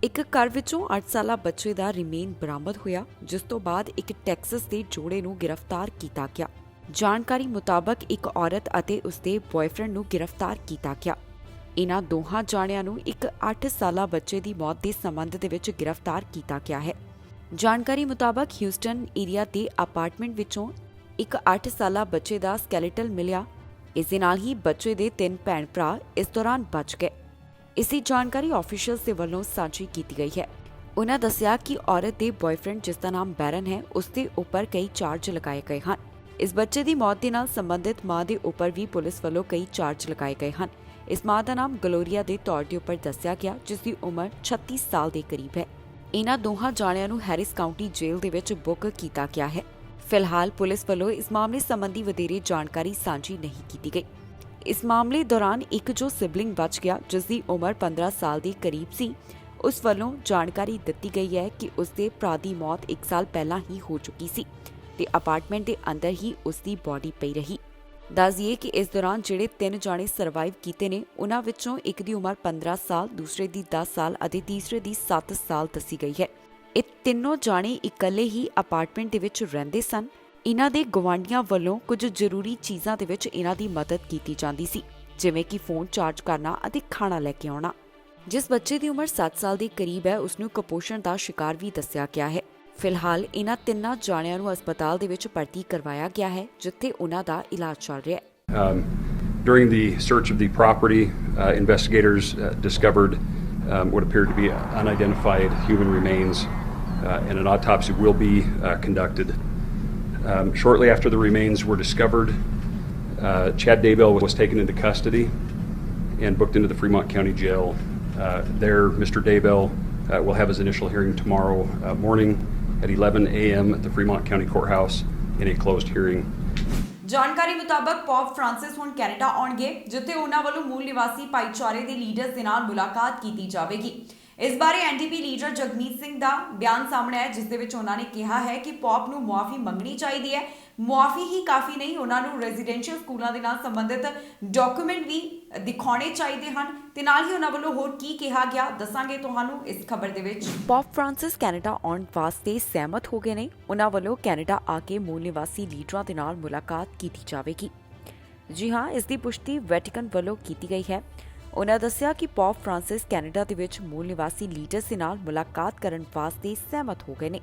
ਇੱਕ ਘਰ ਵਿੱਚੋਂ 8 ਸਾਲਾ ਬੱਚੇ ਦਾ ਰਿਮੇਨ ਬਰਾਮਦ ਹੋਇਆ, ਜਿਸ ਤੋਂ ਬਾਅਦ ਇੱਕ ਟੈਕਸਸ ਦੇ ਜੋੜੇ ਨੂੰ ਗ੍ਰਿਫਤਾਰ ਕੀਤਾ ਗਿਆ। ਜਾਣਕਾਰੀ ਮੁਤਾਬਕ ਇੱਕ ਔਰਤ ਅਤੇ ਉਸਦੇ ਬॉयਫ੍ਰੈਂਡ ਨੂੰ ਗ੍ਰਿਫਤਾਰ ਕੀਤਾ ਗਿਆ। ਇਨ੍ਹਾਂ ਦੋਹਾਂ ਜਾਣਿਆਂ ਨੂੰ ਇੱਕ 8 ਸਾਲਾ ਬੱਚੇ ਦੀ ਮੌਤ ਦੇ ਸੰਬੰਧ ਦੇ ਵਿੱਚ ਗ੍ਰਿਫਤਾਰ ਕੀਤਾ ਗਿਆ ਹੈ। ਜਾਣਕਾਰੀ ਮੁਤਾਬਕ ਹਿਊਸਟਨ ਏਰੀਆ ਦੇ ਅਪਾਰਟਮੈਂਟ ਵਿੱਚੋਂ ਇੱਕ 8 ਸਾਲਾ ਬੱਚੇ ਦਾ ਸਕੈਲੇਟਲ ਮਿਲਿਆ। ਇਸ ਦੇ ਨਾਲ ਹੀ ਬੱਚੇ ਦੇ 3 ਭੈਣ ਭਰਾ ਇਸ ਦੌਰਾਨ ਬਚ ਗਏ। ਇਸ ਦੀ ਜਾਣਕਾਰੀ ਆਫੀਸ਼ੀਅਲਸ ਦੇ ਵੱਲੋਂ ਸਾਂਝੀ ਕੀਤੀ ਗਈ ਹੈ। ਉਨ੍ਹਾਂ ਦੱਸਿਆ ਕਿ ਔਰਤ ਦੇ ਬॉयਫ੍ਰੈਂਡ, ਜਿਸ ਦਾ ਨਾਮ ਬੈਰਨ ਹੈ, ਉਸ ਦੇ ਉੱਪਰ ਕਈ ਚਾਰਜ ਲਗਾਏ ਗਏ ਹਨ। ਇਸ ਬੱਚੇ ਦੀ ਮੌਤ ਦੇ ਨਾਲ ਸੰਬੰਧਿਤ ਮਾਂ ਦੇ ਉੱਪਰ ਵੀ ਪੁਲਿਸ ਵੱਲੋਂ ਕਈ ਚਾਰਜ ਲਗਾਏ ਗਏ ਹਨ। ਇਸ ਮਾਂ ਦਾ ਨਾਮ ਗਲੋਰੀਆ ਦੇ ਤੌਰ ਦੇ ਉੱਪਰ ਦੱਸਿਆ ਗਿਆ, ਜਿਸ ਦੀ ਉਮਰ 36 ਸਾਲ ਦੇ ਕਰੀਬ ਹੈ। ਇਨ੍ਹਾਂ ਦੋਹਾਂ ਜਾਣਿਆਂ ਨੂੰ ਹੈਰਿਸ ਕਾਉਂਟੀ ਜੇਲ੍ਹ ਦੇ ਵਿੱਚ ਬੁੱਕ ਕੀਤਾ ਗਿਆ ਹੈ। ਫਿਲਹਾਲ ਪੁਲਿਸ ਵੱਲੋਂ ਇਸ ਮਾਮਲੇ ਸੰਬੰਧੀ ਵਧੇਰੇ ਜਾਣਕਾਰੀ ਸਾਂਝੀ ਨਹੀਂ ਕੀਤੀ ਗਈ। ਇਸ ਮਾਮਲੇ ਦੌਰਾਨ ਇੱਕ ਜੋ ਸਿਬਲਿੰਗ ਬਚ ਗਿਆ, ਜਿਸ ਦੀ ਉਮਰ 15 ਸਾਲ ਦੇ ਕਰੀਬ ਸੀ, ਉਸ ਵੱਲੋਂ ਜਾਣਕਾਰੀ ਦਿੱਤੀ ਗਈ ਹੈ ਕਿ ਉਸ ਦੇ ਭਰਾ ਦੀ ਮੌਤ 1 ਸਾਲ ਪਹਿਲਾਂ ਹੀ ਹੋ ਚੁੱਕੀ ਸੀ ਤੇ ਅਪਾਰਟਮੈਂਟ ਦੇ ਅੰਦਰ ਹੀ ਉਸ ਦੀ ਬੋਡੀ ਪਈ ਰਹੀ। ਦੱਸ ਦਈਏ ਕਿ ਇਸ ਦੌਰਾਨ ਜਿਹੜੇ 3 ਜਾਣੇ ਸਰਵਾਈਵ ਕੀਤੇ ਨੇ, ਉਹਨਾਂ ਵਿੱਚੋਂ ਇੱਕ ਦੀ ਉਮਰ 15 ਸਾਲ, ਦੂਸਰੇ ਦੀ 10 ਸਾਲ ਅਤੇ ਤੀਸਰੇ ਦੀ 7 ਸਾਲ ਦੱਸੀ ਗਈ ਹੈ। ਇਹ ਤਿੰਨੋਂ ਜਾਣੇ ਇਕੱਲੇ ਹੀ ਅਪਾਰਟਮੈਂਟ ਦੇ ਵਿੱਚ ਰਹਿੰਦੇ ਸਨ। ਇਹਨਾਂ ਦੇ ਗਵਾਂਢੀਆਂ ਵੱਲੋਂ ਕੁਝ ਜ਼ਰੂਰੀ ਚੀਜ਼ਾਂ ਦੇ ਵਿੱਚ ਇਹਨਾਂ ਦੀ ਮਦਦ ਕੀਤੀ ਜਾਂਦੀ ਸੀ, ਜਿਵੇਂ ਕਿ ਫੋਨ ਚਾਰਜ ਕਰਨਾ ਅਤੇ ਖਾਣਾ ਲੈ ਕੇ ਆਉਣਾ। ਜਿਸ ਬੱਚੇ ਦੀ ਉਮਰ 7 ਸਾਲ ਦੇ ਕਰੀਬ ਹੈ, ਉਸ ਨੂੰ ਕੁਪੋਸ਼ਣ ਦਾ ਸ਼ਿਕਾਰ ਵੀ ਦੱਸਿਆ ਗਿਆ ਹੈ। ਫਿਲਹਾਲ ਇਹਨਾਂ ਤਿੰਨਾਂ ਜਾਣਿਆਂ ਨੂੰ ਹਸਪਤਾਲ ਦੇ ਵਿੱਚ ਭਰਤੀ ਕਰਵਾਇਆ ਗਿਆ ਹੈ, ਜਿੱਥੇ ਉਹਨਾਂ ਦਾ ਇਲਾਜ ਚੱਲ ਰਿਹਾ ਹੈ। During the search of the property, investigators discovered what appeared to be unidentified human remains, and an autopsy will be conducted. Shortly after the remains were discovered, Chad Daybell was taken into custody and booked into the Fremont County Jail. There, Mr. Daybell will have his initial hearing tomorrow morning at 11 a.m. at the Fremont County Courthouse in a closed hearing. ਜਾਣਕਾਰੀ ਮੁਤਾਬਕ pop Francis ਹੁਣ Canada ਆਉਣਗੇ, ਜਿੱਥੇ ਉਹਨਾਂ ਵੱਲੋਂ ਮੂਲ ਨਿਵਾਸੀ ਭਾਈਚਾਰੇ ਦੇ ਲੀਡਰਸ ਦੇ ਨਾਲ ਮੁਲਾਕਾਤ ਕੀਤੀ ਜਾਵੇਗੀ। ਇਸ ਬਾਰੇ ਐਨਡੀਪੀ ਲੀਡਰ ਜਗਮੀਤ ਸਿੰਘ ਦਾ ਬਿਆਨ ਸਾਹਮਣੇ ਆਇਆ, ਜਿਸ ਦੇ ਵਿੱਚ ਉਹਨਾਂ ਨੇ ਕਿਹਾ ਹੈ ਕਿ ਪੌਪ ਨੂੰ ਮੁਆਫੀ ਮੰਗਣੀ ਚਾਹੀਦੀ ਹੈ। ਮੁਆਫੀ ਹੀ ਕਾਫੀ ਨਹੀਂ, ਉਹਨਾਂ ਨੂੰ ਰੈਜ਼ੀਡੈਂਸ਼ੀਅਲ ਸਕੂਲਾਂ ਦੇ ਨਾਲ ਸੰਬੰਧਿਤ ਡਾਕੂਮੈਂਟ ਵੀ ਦਿਖਾਉਣੇ ਚਾਹੀਦੇ ਹਨ ਤੇ ਨਾਲ ਹੀ ਉਹਨਾਂ ਵੱਲੋਂ ਹੋਰ ਕੀ ਕਿਹਾ ਗਿਆ ਦੱਸਾਂਗੇ ਤੁਹਾਨੂੰ ਇਸ ਖਬਰ ਦੇ ਵਿੱਚ। ਪੌਪ ਫ੍ਰਾਂਸਿਸ ਕੈਨੇਡਾ ਆਉਣ ਵਾਸਤੇ ਸਹਿਮਤ ਹੋ ਗਏ ਨੇ। ਉਹਨਾਂ ਵੱਲੋਂ ਕੈਨੇਡਾ ਆ ਕੇ ਮੂਲ ਨਿਵਾਸੀ ਲੀਡਰਾਂ ਦੇ ਨਾਲ ਮੁਲਾਕਾਤ ਕੀਤੀ ਜਾਵੇਗੀ। ਜੀ ਹਾਂ, ਇਸ ਦੀ ਪੁਸ਼ਟੀ ਵੈਟੀਕਨ ਵੱਲੋਂ ਕੀਤੀ ਗਈ ਹੈ। ਉਹਨਾਂ ਦੱਸਿਆ ਕਿ ਪੌਪ ਫ੍ਰਾਂਸਿਸ ਕੈਨੇਡਾ ਦੇ ਵਿੱਚ ਮੂਲ ਨਿਵਾਸੀ ਲੀਡਰਸ ਦੇ ਨਾਲ ਮੁਲਾਕਾਤ ਕਰਨ ਵਾਸਤੇ ਸਹਿਮਤ ਹੋ ਗਏ ਨੇ।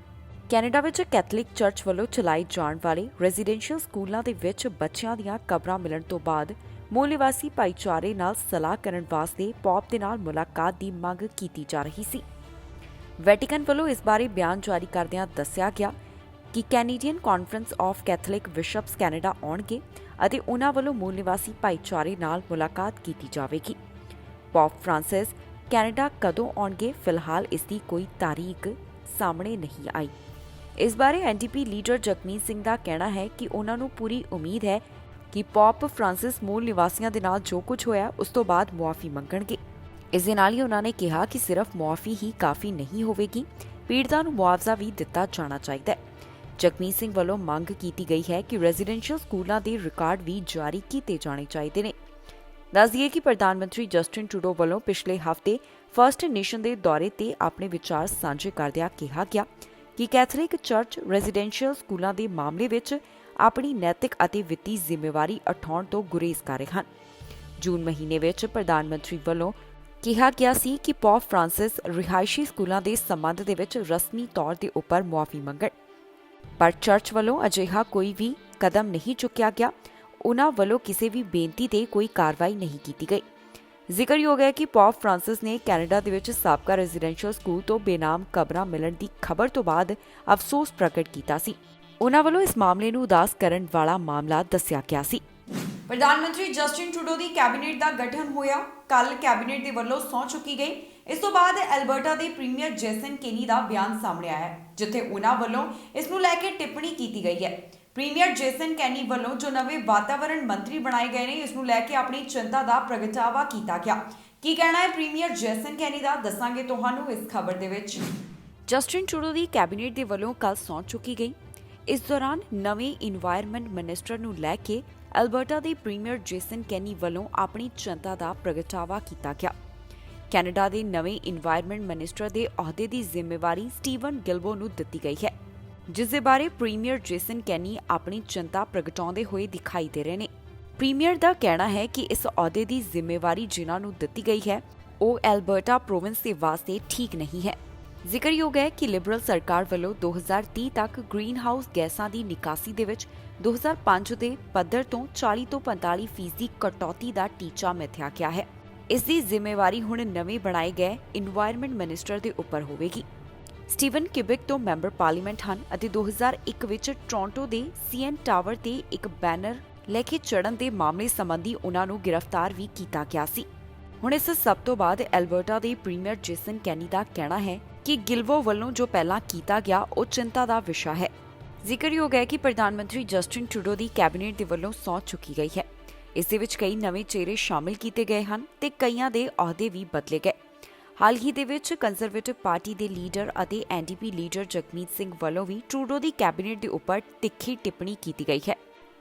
ਕੈਨੇਡਾ ਵਿੱਚ ਕੈਥੋਲਿਕ ਚਰਚ ਵੱਲੋਂ ਚਲਾਏ ਜਾਣ ਵਾਲੇ ਰੈਜ਼ੀਡੈਂਸ਼ੀਅਲ ਸਕੂਲਾਂ ਦੇ ਵਿੱਚ ਬੱਚਿਆਂ ਦੀਆਂ ਕਬਰਾਂ ਮਿਲਣ ਤੋਂ ਬਾਅਦ ਮੂਲ ਨਿਵਾਸੀ ਭਾਈਚਾਰੇ ਨਾਲ ਸਲਾਹ ਕਰਨ ਵਾਸਤੇ ਪੌਪ ਦੇ ਨਾਲ ਮੁਲਾਕਾਤ ਦੀ ਮੰਗ ਕੀਤੀ ਜਾ ਰਹੀ ਸੀ। ਵੈਟੀਕਨ ਵੱਲੋਂ ਇਸ ਬਾਰੇ ਬਿਆਨ ਜਾਰੀ ਕਰਦਿਆਂ ਦੱਸਿਆ ਗਿਆ ਕਿ Canadian conference of Catholic bishops Canada ਆਉਣਗੇ ਅਤੇ ਉਹਨਾਂ ਵੱਲੋਂ ਮੂਲ ਨਿਵਾਸੀ ਭਾਈਚਾਰੇ ਨਾਲ ਮੁਲਾਕਾਤ ਕੀਤੀ ਜਾਵੇਗੀ। ਪੌਪ ਫ੍ਰਾਂਸਿਸ ਕੈਨੇਡਾ ਕਦੋਂ ਆਉਣਗੇ, ਫਿਲਹਾਲ ਇਸ ਦੀ ਕੋਈ ਤਾਰੀਖ ਸਾਹਮਣੇ ਨਹੀਂ ਆਈ। ਇਸ ਬਾਰੇ ਐਨਡੀਪੀ ਲੀਡਰ ਜਗਮੀਤ ਸਿੰਘ ਦਾ ਕਹਿਣਾ ਹੈ ਕਿ ਉਹਨਾਂ ਨੂੰ ਪੂਰੀ ਉਮੀਦ ਹੈ ਕਿ ਪੌਪ ਫ੍ਰਾਂਸਿਸ ਮੂਲ ਨਿਵਾਸੀਆਂ ਦੇ ਨਾਲ ਜੋ ਕੁਝ ਹੋਇਆ ਉਸ ਤੋਂ ਬਾਅਦ ਮੁਆਫੀ ਮੰਗਣਗੇ। ਇਸ ਦੇ ਨਾਲ ਹੀ ਉਹਨਾਂ ਨੇ ਕਿਹਾ ਕਿ ਸਿਰਫ ਮੁਆਫੀ ਹੀ ਕਾਫੀ ਨਹੀਂ ਹੋਵੇਗੀ, ਪੀੜਤਾਂ ਨੂੰ ਮੁਆਵਜ਼ਾ ਵੀ ਦਿੱਤਾ ਜਾਣਾ ਚਾਹੀਦਾ ਹੈ। ਜਗਮੀਤ ਸਿੰਘ ਵੱਲੋਂ ਮੰਗ ਕੀਤੀ ਗਈ ਹੈ ਕਿ ਰੈਜ਼ੀਡੈਂਸ਼ੀਅਲ ਸਕੂਲਾਂ ਦੇ ਰਿਕਾਰਡ ਵੀ ਜਾਰੀ ਕੀਤੇ ਜਾਣੇ ਚਾਹੀਦੇ ਨੇ। ਦੱਸ ਦਈਏ ਕਿ ਪ੍ਰਧਾਨ ਮੰਤਰੀ ਜਸਟਿਨ ਟਰੂਡੋ ਵੱਲੋਂ ਪਿਛਲੇ ਹਫ਼ਤੇ ਫਰਸਟ ਨੇਸ਼ਨ ਦੇ ਦੌਰੇ ਤੇ ਆਪਣੇ ਵਿਚਾਰ ਸਾਂਝੇ ਕਰਦਿਆਂ ਕਿਹਾ ਗਿਆ ਕਿ ਕੈਥੋਲਿਕ ਚਰਚ ਰੈਜ਼ੀਡੈਂਸ਼ੀਅਲ ਸਕੂਲਾਂ ਦੇ ਮਾਮਲੇ ਵਿੱਚ ਆਪਣੀ ਨੈਤਿਕ ਅਤੇ ਵਿੱਤੀ ਜ਼ਿੰਮੇਵਾਰੀ ਉਠਾਉਣ ਤੋਂ ਗੁਰੇਜ਼ ਕਰ ਰਹੇ ਹਨ। ਜੂਨ ਮਹੀਨੇ ਵਿੱਚ ਪ੍ਰਧਾਨ ਮੰਤਰੀ ਵੱਲੋਂ ਕਿਹਾ ਗਿਆ ਸੀ ਕਿ ਪੌਪ ਫ੍ਰਾਂਸਿਸ ਰਿਹਾਇਸ਼ੀ ਸਕੂਲਾਂ ਦੇ ਸੰਬੰਧ ਦੇ ਵਿੱਚ ਰਸਮੀ ਤੌਰ ਦੇ ਉੱਪਰ ਮੁਆਫੀ ਮੰਗਣ, ਪਰ ਚਰਚ ਵੱਲੋਂ ਅਜਿਹਾ ਕੋਈ ਵੀ ਕਦਮ ਨਹੀਂ ਚੁੱਕਿਆ ਗਿਆ। ਉਨ੍ਹਾਂ ਵੱਲੋਂ ਕਿਸੇ ਵੀ ਬੇਨਤੀ ਤੇ ਕੋਈ ਕਾਰਵਾਈ ਨਹੀਂ ਕੀਤੀ ਗਈ। ਜ਼ਿਕਰਯੋਗ ਹੈ ਕਿ ਪੌਪ ਫ੍ਰਾਂਸਿਸ ਨੇ ਕੈਨੇਡਾ ਦੇ ਵਿੱਚ ਸਾਬਕਾ ਰੈਜ਼ੀਡੈਂਸ਼ੀਅਲ ਸਕੂਲ ਤੋਂ ਬੇਨਾਮ ਕਬਰਾਂ ਮਿਲਣ ਦੀ ਖਬਰ ਤੋਂ ਬਾਅਦ ਅਫਸੋਸ ਪ੍ਰਗਟ ਕੀਤਾ ਸੀ। ਉਨ੍ਹਾਂ ਵੱਲੋਂ ਇਸ ਮਾਮਲੇ ਨੂੰ ਉਦਾਸ ਕਰਨ ਵਾਲਾ ਮਾਮਲਾ ਦੱਸਿਆ ਗਿਆ ਸੀ। ਪ੍ਰਧਾਨ ਮੰਤਰੀ ਜਸਟਿਨ ਟਰੂਡੋ ਦੀ ਕੈਬਨਿਟ ਦਾ ਗਠਨ ਹੋਇਆ। ਕੱਲ ਕੈਬਨਿਟ ਦੇ ਵੱਲੋਂ ਸਹੁੰ ਚੁੱਕੀ ਗਈ। ਇਸ ਤੋਂ ਬਾਅਦ ਐਲਬਰਟਾ ਦੇ ਪ੍ਰੀਮੀਅਰ ਜੇਸਨ ਕੇਨੀ ਦਾ ਬਿਆਨ ਸਾਹਮਣੇ ਆਇਆ ਹੈ, ਜਿੱਥੇ ਉਨ੍ਹਾਂ ਵੱਲੋਂ ਇਸ ਨੂੰ ਲੈ ਕੇ ਟਿੱਪਣੀ ਕੀਤੀ ਗਈ ਹੈ। ਪ੍ਰੀਮੀਅਰ ਜੇਸਨ ਕੇਨੀ ਵੱਲੋਂ ਜੋ ਨਵੇਂ ਵਾਤਾਵਰਣ ਮੰਤਰੀ ਬਣਾਏ ਗਏ ਨੇ, ਇਸ ਨੂੰ ਲੈ ਕੇ ਆਪਣੀ ਚਿੰਤਾ ਦਾ ਪ੍ਰਗਟਾਵਾ ਕੀਤਾ ਗਿਆ। ਕੀ ਕਹਿਣਾ ਹੈ ਪ੍ਰੀਮੀਅਰ ਜੇਸਨ ਕੇਨੀ ਦਾ, ਦੱਸਾਂਗੇ ਤੁਹਾਨੂੰ ਇਸ ਖਬਰ ਦੇ ਵਿੱਚ। ਜਸਟਿਨ ਟਰੂਡੋ ਦੀ ਕੈਬਨਿਟ ਦੇ ਵੱਲੋਂ ਕੱਲ ਸਹੁੰ ਚੁੱਕੀ ਗਈ। ਇਸ ਦੌਰਾਨ ਨਵੇਂ ਇਨਵਾਇਰਨਮੈਂਟ ਮਿਨਿਸਟਰ ਨੂੰ ਲੈ ਕੇ ਐਲਬਰਟਾ ਦੇ ਪ੍ਰੀਮੀਅਰ ਜੇਸਨ ਕੇਨੀ ਵੱਲੋਂ ਆਪਣੀ ਚਿੰਤਾ ਦਾ ਪ੍ਰਗਟਾਵਾ ਕੀਤਾ ਗਿਆ। ਕੈਨੇਡਾ ਦੇ ਨਵੇਂ ਇਨਵਾਇਰਨਮੈਂਟ ਮਿਨਿਸਟਰ ਦੇ ਅਹੁਦੇ ਦੀ ਜ਼ਿੰਮੇਵਾਰੀ ਸਟੀਵਨ ਗਿਲਬੋ ਨੂੰ ਦਿੱਤੀ ਗਈ ਹੈ, ਜਿਸ ਦੇ ਬਾਰੇ ਪ੍ਰੀਮੀਅਰ ਜੇਸਨ ਕੇਨੀ ਆਪਣੀ ਚਿੰਤਾ ਪ੍ਰਗਟਾਉਂਦੇ ਹੋਏ ਦਿਖਾਈ ਦੇ ਰਹੇ ਨੇ। ਪ੍ਰੀਮੀਅਰ ਦਾ ਕਹਿਣਾ ਹੈ ਕਿ ਇਸ ਅਹੁਦੇ ਦੀ ਜ਼ਿੰਮੇਵਾਰੀ ਜਿਨ੍ਹਾਂ ਨੂੰ ਦਿੱਤੀ ਗਈ ਹੈ, ਉਹ ਐਲਬਰਟਾ ਪ੍ਰੋਵਿੰਸ ਦੇ ਵਾਸਤੇ ਠੀਕ ਨਹੀਂ ਹੈ। ਜ਼ਿਕਰਯੋਗ ਹੈ ਕਿ ਲਿਬਰਲ ਸਰਕਾਰ ਵੱਲੋਂ 2030 ਤੱਕ ਗ੍ਰੀਨ ਹਾਊਸ ਗੈਸਾਂ ਦੀ ਨਿਕਾਸੀ ਦੇ ਵਿੱਚ 2005 ਦੇ ਪੱਧਰ ਤੋਂ 40 ਤੋਂ 45% ਕਟੌਤੀ ਦਾ ਟੀਚਾ ਮਿਥਿਆ ਗਿਆ ਹੈ। ਇਸ ਦੀ ਜ਼ਿੰਮੇਵਾਰੀ ਹੁਣ ਨਵੇਂ ਬਣਾਏ ਗਏ ਇਨਵਾਇਰਨਮੈਂਟ ਮਿਨਿਸਟਰ ਦੇ ਉੱਪਰ ਹੋਵੇਗੀ। ਸਟੀਵਨ ਕਿਬਿਕ ਤੋਂ ਮੈਂਬਰ ਪਾਰਲੀਮੈਂਟ ਹਨ ਅਤੇ 2001 ਵਿੱਚ ਟੋਰਾਂਟੋ ਦੇ ਸੀਐਨ ਟਾਵਰ ਤੇ ਇੱਕ ਬੈਨਰ ਲੈ ਕੇ ਚੜ੍ਹਨ ਦੇ ਮਾਮਲੇ ਸੰਬੰਧੀ ਉਨ੍ਹਾਂ ਨੂੰ ਗ੍ਰਿਫਤਾਰ ਵੀ ਕੀਤਾ ਗਿਆ ਸੀ। ਹੁਣ ਇਸ ਸਭ ਤੋਂ ਬਾਅਦ ਐਲਬਰਟਾ ਦੇ ਪ੍ਰੀਮੀਅਰ ਜੇਸਨ ਕੇਨੀ ਦਾ ਕਹਿਣਾ ਹੈ ਕਿ ਗਿਲਬੋ ਵੱਲੋਂ ਜੋ ਪਹਿਲਾਂ ਕੀਤਾ ਗਿਆ ਉਹ ਚਿੰਤਾ ਦਾ ਵਿਸ਼ਾ ਹੈ। ਜ਼ਿਕਰਯੋਗ ਹੈ ਕਿ ਪ੍ਰਧਾਨ ਮੰਤਰੀ ਜਸਟਿਨ ਟਰੂਡੋ ਦੀ ਕੈਬਨਿਟ ਦੇ ਵੱਲੋਂ ਸਹੁੰ ਚੁੱਕੀ ਗਈ ਹੈ। ਇਸ ਦੇ ਵਿੱਚ ਕਈ ਨਵੇਂ ਚਿਹਰੇ ਸ਼ਾਮਿਲ ਕੀਤੇ ਗਏ ਹਨ ਤੇ ਕਈਆਂ ਦੇ ਅਹੁਦੇ ਵੀ ਬਦਲੇ ਗਏ। ਹਾਲ ਹੀ ਦੇ ਵਿੱਚ ਕੰਜ਼ਰਵੇਟਿਵ ਪਾਰਟੀ ਦੇ ਲੀਡਰ ਅਤੇ ਐਨਡੀਪੀ ਲੀਡਰ ਜਗਮੀਤ ਸਿੰਘ ਵੱਲੋਂ ਵੀ ਟਰੂਡੋ ਦੀ ਕੈਬਨਿਟ ਦੇ ਉੱਪਰ ਤਿੱਖੀ ਟਿੱਪਣੀ ਕੀਤੀ ਗਈ ਹੈ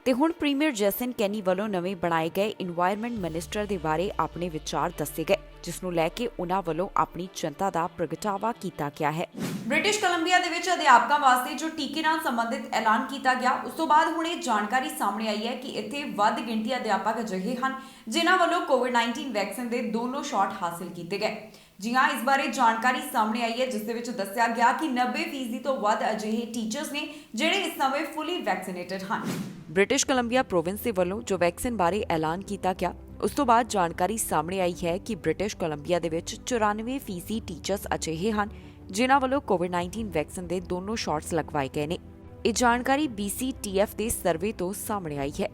ਤੇ ਹੁਣ ਪ੍ਰੀਮੀਅਰ ਜੇਸਨ ਕੇਨੀ ਵੱਲੋਂ ਨਵੇਂ ਬਣਾਏ ਗਏ ਇਨਵਾਇਰਨਮੈਂਟ ਮਿਨਿਸਟਰ ਦੇ ਬਾਰੇ ਆਪਣੇ ਵਿਚਾਰ ਦੱਸੇ ਗਏ, ਜਿਸ ਨੂੰ ਲੈ ਕੇ ਉਨ੍ਹਾਂ ਵੱਲੋਂ ਆਪਣੀ ਚਿੰਤਾ ਦਾ ਪ੍ਰਗਟਾਵਾ ਕੀਤਾ ਗਿਆ ਹੈ। ਬ੍ਰਿਟਿਸ਼ ਕੋਲੰਬੀਆ ਦੇ ਵਿੱਚ ਅਧਿਆਪਕਾਂ ਵਾਸਤੇ ਜੋ ਟੀਕੇ ਨਾਲ ਸੰਬੰਧਿਤ ਐਲਾਨ ਕੀਤਾ ਗਿਆ, ਉਸ ਤੋਂ ਬਾਅਦ ਹੁਣ ਇਹ ਜਾਣਕਾਰੀ ਸਾਹਮਣੇ ਆਈ ਹੈ ਕਿ ਇੱਥੇ ਵੱਧ ਗਿਣਤੀ ਅਧਿਆਪਕ ਅਜਿਹੇ ਹਨ ਜਿਨ੍ਹਾਂ ਵੱਲੋਂ ਕੋਵਿਡ-19 ਵੈਕਸੀਨ ਦੇ ਦੋਨੋਂ ਸ਼ਾਟ ਹਾਸਲ ਕੀਤੇ ਗਏ। ਜੀ ਹਾਂ, ਇਸ ਬਾਰੇ ਜਾਣਕਾਰੀ ਸਾਹਮਣੇ ਆਈ ਹੈ, ਜਿਸ ਦੇ ਵਿੱਚ ਦੱਸਿਆ ਗਿਆ ਕਿ 90% ਤੋਂ ਵੱਧ ਅਜਿਹੇ ਟੀਚਰਸ ਨੇ ਜਿਹੜੇ ਇਸ ਸਮੇਂ ਫੁੱਲੀ ਵੈਕਸੀਨੇਟਡ ਹਨ। ਬ੍ਰਿਟਿਸ਼ ਕੋਲੰਬੀਆ ਪ੍ਰੋਵਿੰਸ ਦੇ ਵੱਲੋਂ ਜੋ ਵੈਕਸੀਨ ਬਾਰੇ ਐਲਾਨ ਕੀਤਾ ਗਿਆ, ਉਸ ਤੋਂ ਬਾਅਦ ਜਾਣਕਾਰੀ ਸਾਹਮਣੇ ਆਈ ਹੈ ਕਿ ਬ੍ਰਿਟਿਸ਼ ਕੋਲੰਬੀਆ ਦੇ ਵਿੱਚ 94% ਟੀਚਰਸ ਅਜਿਹੇ ਹਨ ਜਿਨ੍ਹਾਂ ਵੱਲੋਂ ਕੋਵਿਡ-19 ਵੈਕਸੀਨ ਦੇ ਦੋਨੋਂ ਸ਼ਾਟਸ ਲਗਵਾਏ ਗਏ ਨੇ। ਇਹ ਜਾਣਕਾਰੀ BCTF ਦੇ ਸਰਵੇ ਤੋਂ ਸਾਹਮਣੇ ਆਈ ਹੈ।